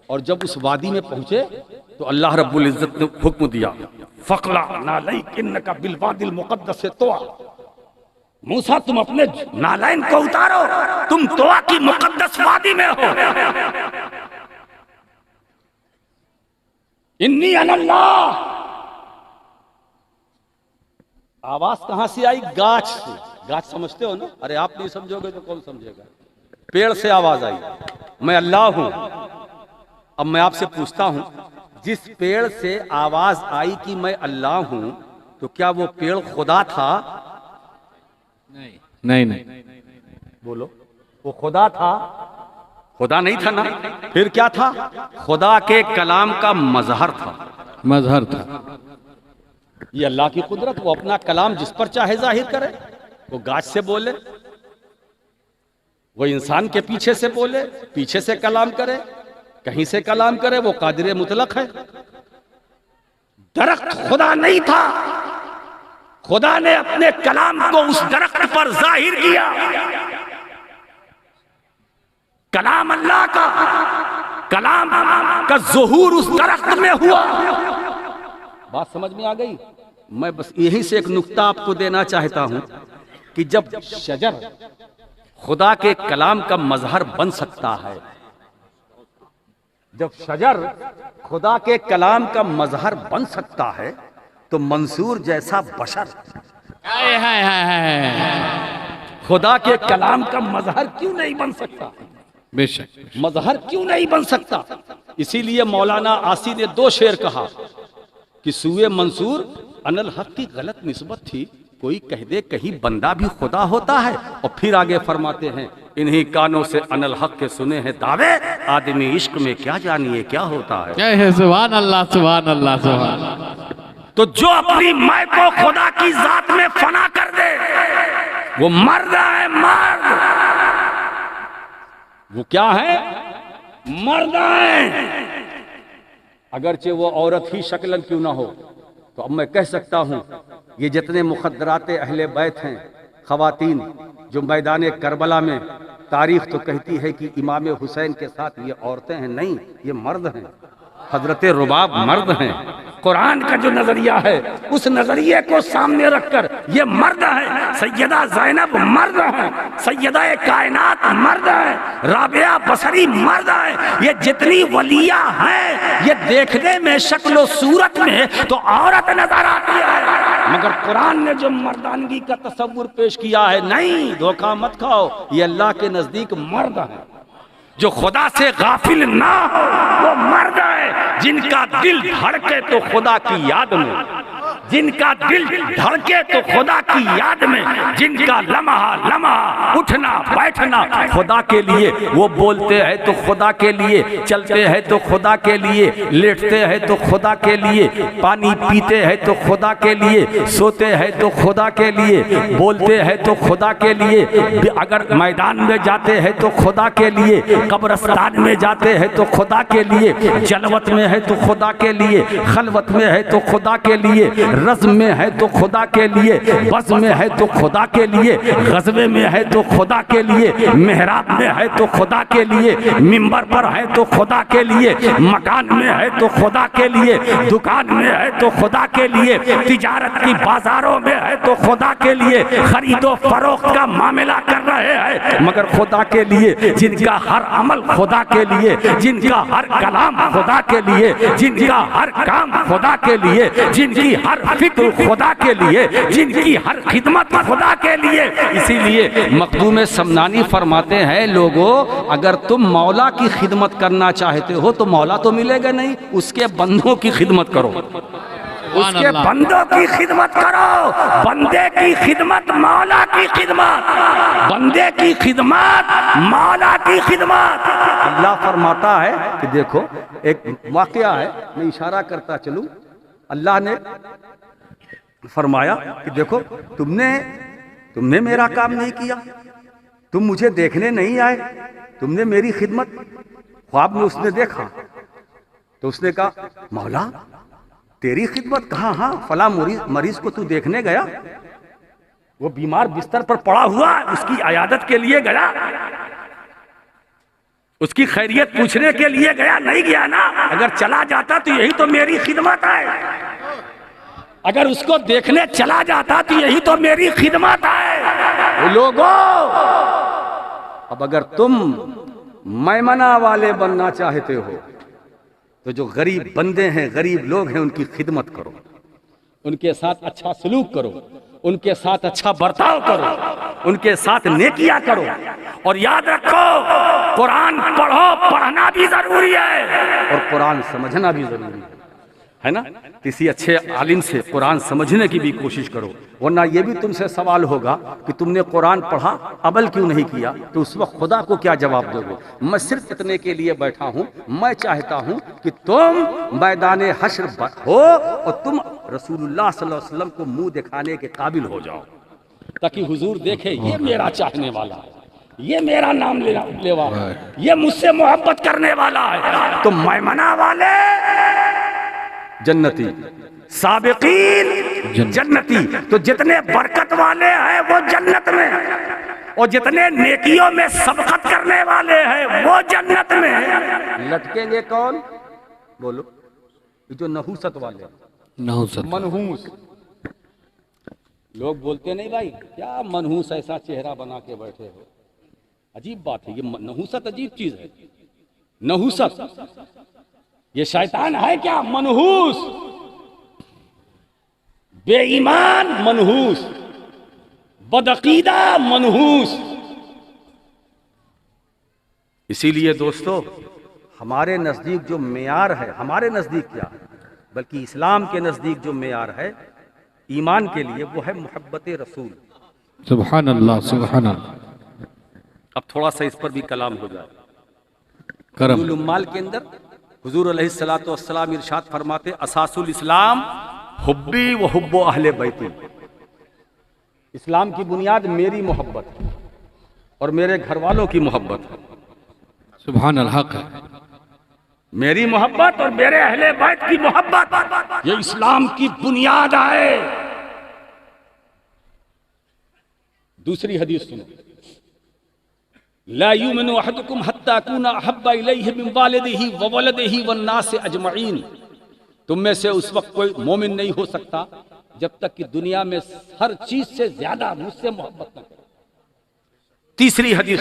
और जब उस वादी में पहुंचे तो अल्लाह रब्बुल इज्जत ने हुक्म दिया, फकला नालैक इन्नका बिल वादिल मुक़द्दस तोआ। मूसा तुम अपने नालैन को उतारो, तुम तोआ की मुक़द्दस वादी में हो। इन्नी अनल्लाह। आवाज कहां से आई? गाछ से। गाछ समझते हो ना? अरे आप नहीं समझोगे तो कौन समझेगा? पेड़ से आवाज आई, मैं अल्लाह हूं। अब मैं आपसे पूछता हूं, जिस पेड़ से आवाज आई कि मैं अल्लाह हूं, तो क्या वो पेड़ खुदा था? नहीं नहीं। बोलो, वो खुदा था? खुदा नहीं था ना। फिर क्या था? खुदा के कलाम का मजहर था। मजहर था। ये अल्लाह की कुदरत, वो अपना कलाम जिस पर चाहे जाहिर करे। वो गाछ से बोले, वो इंसान के पीछे से बोले, पीछे से कलाम करे, कहीं से कलाम करे, वो कादिर मुतलक है। दरख्त खुदा नहीं था, खुदा ने अपने कलाम को उस दरख्त पर जाहिर किया। कलाम अल्लाह का, कलाम का ज़ुहूर उस दरख्त में हुआ। बात समझ में आ गई? मैं बस यही से एक नुक्ता आपको देना चाहता हूं कि जब शजर खुदा के कलाम का मजहर बन सकता है, जब शजर खुदा के कलाम का मजहर बन सकता है, तो मंसूर जैसा बशर खुदा के कलाम का मजहर क्यों नहीं बन सकता? बेशक मजहर क्यों नहीं बन सकता? इसीलिए मौलाना आसी ने दो शेर कहा कि सूए मंसूर अनल हक की गलत निस्बत थी, कोई कह दे कहीं बंदा भी खुदा होता है। और फिर आगे फरमाते हैं, इन्हीं कानों से अनल हक के सुने हैं दावे, आदमी इश्क में क्या जानिए क्या होता है। क्या है? सुभान अल्लाह, सुभान अल्लाह, सुभान अल्लाह। तो जो अपनी माय को खुदा की जात में फना कर दे, वो मर्द है, मर्द। वो क्या है? मर्द है। अगरचे वो औरत ही शक्लन क्यों ना हो। तो अब मैं कह सकता हूं, ये जितने मुखद्दरात अहले बैत हैं, खवातीन जो मैदान करबला में, तारीख तो कहती है कि इमाम हुसैन के साथ ये औरतें हैं, नहीं, ये मर्द हैं। हजरत रुबाब मर्द हैं। कुरान का जो नजरिया है, उस नजरिए को सामने रखकर ये मर्द है। सैयदा ज़ैनब मर्द है, सैयदा कायनात मर्द है, राबिया बसरी मर्द है। ये जितनी वलिया हैं, ये देखने में शक्ल सूरत में तो औरत नजर आती है, मगर कुरान ने जो मर्दानगी का तस्वुर पेश किया है, नहीं, धोखा मत खाओ, ये अल्लाह के नजदीक मर्द है। जो खुदा से गाफिल ना हो वो मर्द है। जिनका दिल धड़के तो खुदा की याद में, जिनका दिल धड़के तो खुदा की याद में, जिनका लम्हा लम्हा उठना बैठना खुदा के लिए, वो बोलते हैं तो खुदा के लिए, चलते हैं तो खुदा के लिए, लेटते हैं तो खुदा के लिए, पानी पीते हैं तो खुदा के लिए, सोते हैं तो खुदा के लिए, बोलते हैं तो खुदा के लिए, अगर मैदान में जाते हैं तो खुदा के लिए, कब्रिस्तान में जाते हैं तो खुदा के लिए, जलवत में है तो खुदा के लिए, खलवत में है तो खुदा के लिए, रज़्म में है तो खुदा के लिए, बज़्म में है तो खुदा के लिए, ग़ज़वे में है तो खुदा के लिए, मेहराब में है तो खुदा के लिए, मिंबर पर है तो खुदा के लिए, मकान में है तो खुदा के लिए, दुकान में है तो खुदा के लिए, तिजारत की बाजारों में है तो खुदा के लिए, खरीदो फरोख्त का मामला कर रहे हैं, मगर खुदा के लिए। जिनका हर अमल खुदा के लिए, जिनका हर कलाम खुदा के लिए, जिनका हर काम खुदा के लिए, जिनकी हर फिक्र खुदा के लिए, जिनकी हर खिदमत खुदा के लिए। इसीलिए मखदूम समनानी फरमाते हैं, लोगों अगर तुम मौला की खिदमत करना चाहते हो तो मौला तो मिलेगा नहीं, उसके बंदों की खिदमत करो, उसके बंदों की खिदमत करो। बंदे की खिदमत मौला की खिदमत, बंदे की खिदमत मौला की खिदमत। अल्लाह फरमाता है कि देखो, एक वाकया है, मैं इशारा करता चलूं। अल्लाह ने फरमाया कि देखो, तुमने मेरा काम नहीं किया, तुम मुझे देखने नहीं आए, तुमने मेरी खिदमत ख्वाब में उसने देखा तो उसने कहा, मौला तेरी खिदमत कहाँ? हाँ, फला मरीज को तू देखने गया, वो बीमार बिस्तर पर पड़ा हुआ, उसकी अयादत के लिए गया, उसकी खैरियत पूछने के लिए गया, नहीं गया ना? अगर चला जाता तो यही तो मेरी खिदमत है। अगर उसको देखने चला जाता तो यही तो मेरी खिदमत है। लोगों, अब अगर तुम मैमना वाले बनना चाहते हो तो जो गरीब बंदे हैं, गरीब लोग हैं, उनकी खिदमत करो, उनके साथ अच्छा सलूक करो, उनके साथ अच्छा बर्ताव करो, उनके साथ नेकियां करो। और याद रखो, कुरान पढ़ो, पढ़ना भी जरूरी है और कुरान समझना भी जरूरी है ना? किसी अच्छे आलिम से कुरान समझने की भी कोशिश करो, वरना ये भी तुमसे सवाल होगा कि तुमने कुरान पढ़ा, अमल क्यों नहीं किया, तो उस वक्त खुदा को क्या जवाब दोगे? मैं सिर्फ इतने के लिए बैठा हूं, मैं चाहता हूं कि तुम मैदान हश्र हो और तुम रसूलुल्लाह सल्लल्लाहु अलैहि वसल्लम को मुंह दिखाने के काबिल हो जाओ, ताकि हुजूर देखे ये मेरा चाहने वाला है, ये मेरा नाम लेवा है, ये मुझसे मोहब्बत करने वाला है। तो मैमना वाले जन्नती, साबिकीन जन्नती। तो जितने बरकत वाले हैं वो जन्नत में, और जितने नेकियों में सबकत करने वाले हैं वो जन्नत में। लटकेंगे कौन? बोलो, जो नहूसत वाले, नहूसत, मनहूस। लोग बोलते नहीं भाई, क्या मनहूस ऐसा चेहरा बना के बैठे हो? अजीब बात है, ये नहूसत अजीब चीज है। नहूसत ये शैतान है क्या? मनहूस, बेईमान मनहूस, बदअकीदा मनहूस। इसीलिए दोस्तों, हमारे नजदीक जो मेयार है, हमारे नजदीक क्या बल्कि इस्लाम के नजदीक जो मेयार है ईमान के लिए, वो है मोहब्बत रसूल। सुभान अल्लाह, सुभान अल्लाह। अब थोड़ा सा इस पर भी कलाम हो जाए। करम उम्माल के अंदर हुजूर अलैहिस्सलातु वस्सलाम इरशाद फरमाते, असासुल इस्लाम हुब्बी व हुब्बु अहले बैती। इस्लाम की बुनियाद मेरी मोहब्बत है और मेरे घर वालों की मोहब्बत है। सुभान अल्लाह है, मेरी मोहब्बत और मेरे अहले बैत की मोहब्बत, ये इस्लाम की बुनियाद है। दूसरी हदीस सुनो, ला युमिनु अहदुकुम हत्ता अकूना अहब्बा इलैहि मिन वालिदिही व वलदिही वन नास अजमईन। तुम में से उस वक्त कोई मोमिन नहीं हो सकता जब तक कि दुनिया में हर चीज से ज्यादा मुझसे मोहब्बत न करे। तीसरी हदीस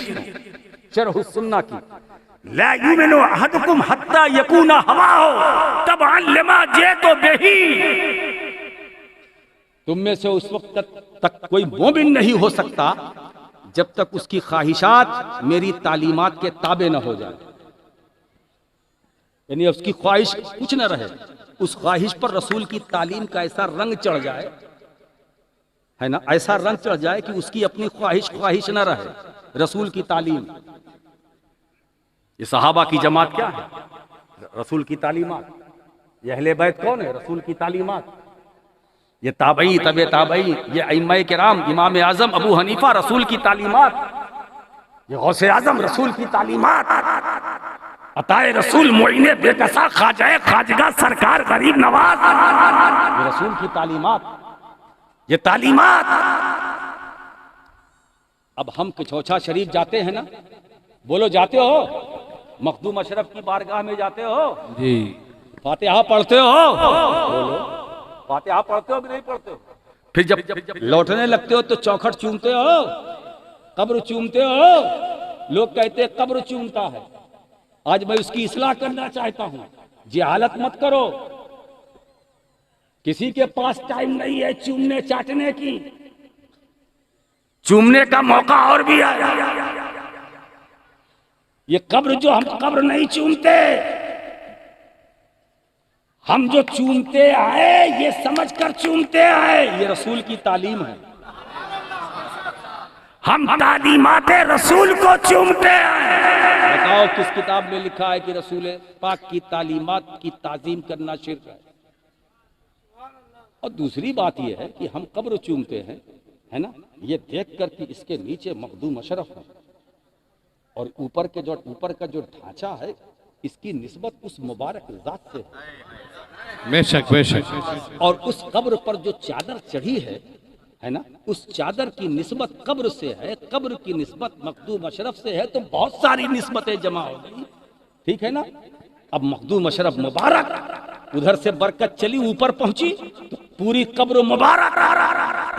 शरह सुन्ना की, ला युमिनु अहदुकुम हत्ता यकूना हवाहु तबअन लिमा जिअतु बिही। तुम में से उस वक्त तक कोई मोमिन नहीं हो सकता जब तक उसकी ख्वाहिशात मेरी तालीमात के ताबे न हो जाए, यानी उसकी ख्वाहिश कुछ न रहे, उस ख्वाहिश पर रसूल की तालीम का ऐसा रंग चढ़ जाए, है ना, ऐसा रंग चढ़ जाए कि उसकी अपनी ख्वाहिश न रहे, रसूल की तालीम। ये सहाबा की जमात क्या है? रसूल की तालीमात। ये अहले बैत कौन है? रसूल की तालीमात। ये ताबई, तबे ताबई, ये अइम्मा किराम, इमाम आजम अबू हनीफा, रसूल की तालीमात। ये गौसे आजम, रसूल की तालीमात। अताए रसूल मोइने बेकसा खाजाए खाजगा सरकार गरीब नवाज, ये रसूल की तालीमात। ये तालीमात। अब हम किचौछा शरीफ जाते हैं ना, बोलो जाते हो? मखदूम अशरफ की बारगाह में जाते हो जी, फातिहा पढ़ते हो? बोलो, फातिहा पढ़ते हो कि नहीं पढ़ते हो? फिर जब लौटने लगते हो तो चौखट चूमते हो, कब्र चूमते हो। लोग कहते हैं कब्र चूमता है। आज मैं उसकी इस्लाह करना चाहता हूं, जहालत मत करो। किसी के पास टाइम नहीं है चूमने चाटने की, चूमने का मौका और भी है। ये कब्र जो, हम कब्र नहीं चूमते, हम जो चूमते आए ये समझकर चूमते आए। ये रसूल की तालीम है। हम तालीमाते रसूल को चूमते हैं। बताओ किस किताब में लिखा है कि रसूल पाक की तालीमात की ताजीम करना शिर्क है? और दूसरी बात यह है कि हम कब्र चूमते हैं, है ना, ये देख कर कि इसके नीचे मखदूम अशरफ है और ऊपर का जो ढांचा है इसकी निस्बत उस मुबारक जात से है। बेशक बेशक। और उस कब्र पर जो चादर चढ़ी है ना, उस चादर की निस्बत कब्र से है, कब्र की निस्बत मखदूम अशरफ से है, तो बहुत सारी निस्बतें जमा हो गई। ठीक है ना। अब मखदूम अशरफ मुबारक, उधर से बरकत चली ऊपर पहुंची तो पूरी कब्र मुबारक।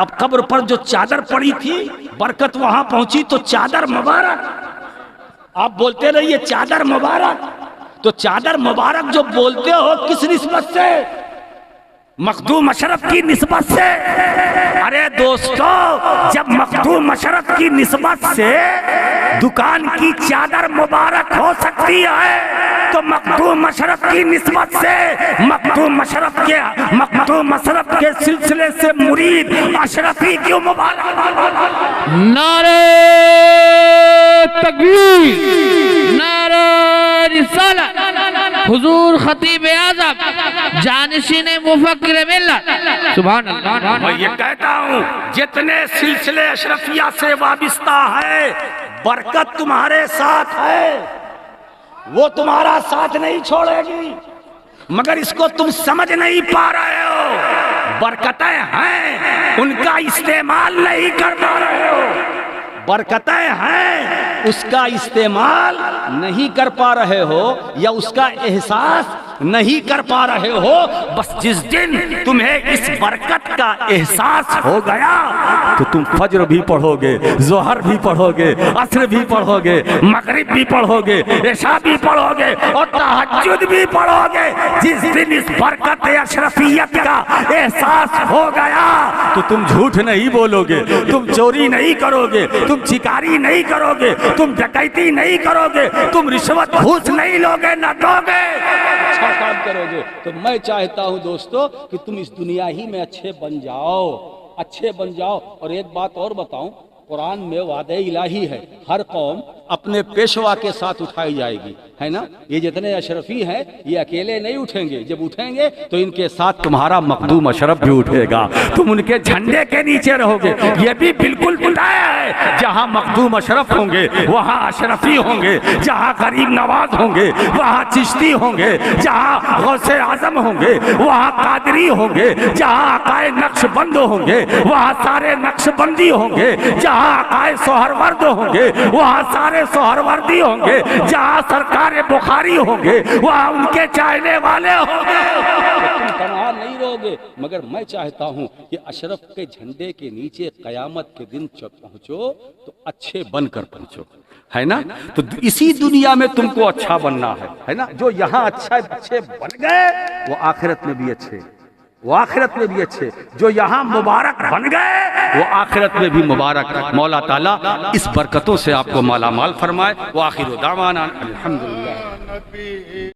अब कब्र पर जो चादर पड़ी थी, बरकत वहां पहुंची तो चादर मुबारक। आप बोलते रहिए चादर मुबारक। तो चादर मुबारक जो बोलते हो किस निस्बत से? मखदूम अशरफ की निस्बत से। अरे दोस्तों, जब मखदूम अशरफ की निस्बत से दुकान की चादर मुबारक हो सकती है, तो मखदूम अशरफ की निस्बत से मखदूम अशरफ के सिलसिले से मुरीद अशरफी क्यों मुबारक? नारे तकबीर, नारे रिसालत, हुजूर खतीब आज़म जानिशीन मुफक्किर मिल्लत, सुभान अल्लाह। मैं ये कहता हूँ, जितने सिलसिले अशरफिया से वाबिस्ता है, बरकत तुम्हारे साथ है, वो तुम्हारा साथ नहीं छोड़ेगी, मगर इसको तुम समझ नहीं पा रहे हो। बरकतें हैं, उनका इस्तेमाल नहीं कर पा रहे हो। बरकतें हैं, उसका इस्तेमाल नहीं कर पा रहे हो, या उसका एहसास नहीं कर पा रहे हो। बस जिस दिन तुम्हें इस बरकत का एहसास हो गया तो तुम फज्र भी पढ़ोगे, जोहर भी पढ़ोगे, असर भी पढ़ोगे, मगरिब भी पढ़ोगे, इशा भी पढ़ोगे और तहज्जुद भी पढ़ोगे। जिस दिन इस बरकत अशरफियत का एहसास हो गया तो तुम झूठ नहीं बोलोगे, तुम चोरी नहीं करोगे, तुम चिकारी नहीं करोगे, तुम डकैती नहीं करोगे, तुम रिश्वत घूस नहीं लोगे, न दोगे, अच्छा काम करोगे। तो मैं चाहता हूं दोस्तों कि तुम इस दुनिया ही में अच्छे बन जाओ, अच्छे बन जाओ। और एक बात और बताऊं, कुरान में वादे इलाही है, हर कौम अपने पेशवा के साथ उठाई जाएगी, है ना। ये जितने अशरफी हैं ये अकेले नहीं उठेंगे, जब उठेंगे तो इनके साथ तुम्हारा मखदूम अशरफ भी उठेगा, तुम उनके झंडे के नीचे रहोगे। ये भी बिल्कुल बताया है, जहां मखदूम अशरफ होंगे वहां अशरफी होंगे, जहां गरीब नवाज होंगे वहां चिश्ती होंगे, जहां गौसे आजम होंगे वहां कादरी होंगे, जहां अकाए नक्शबंद होंगे वहां सारे नक्शबंदी होंगे, जहां अकाए सोहरवर्द होंगे वहां सारे सोहरवर्दी होंगे, जहां सरकार बुखारी होंगे वहां उनके चाहने वाले होंगे। तुम तनहा नहीं रहोगे, मगर मैं चाहता हूं कि अशरफ के झंडे के नीचे कयामत के दिन पहुंचो तो अच्छे बनकर पहुंचो, है ना। तो इसी दुनिया में तुमको अच्छा बनना है ना। जो यहाँ अच्छे बन गए वो आखिरत में भी अच्छे, वो आखिरत में भी अच्छे। जो यहाँ मुबारक बन गए वो आखिरत में भी मुबारक। मौला ताला इस बरकतों से आपको माला माल फरमाए। व आखिर दावाना अल्हम्दुलिल्लाह।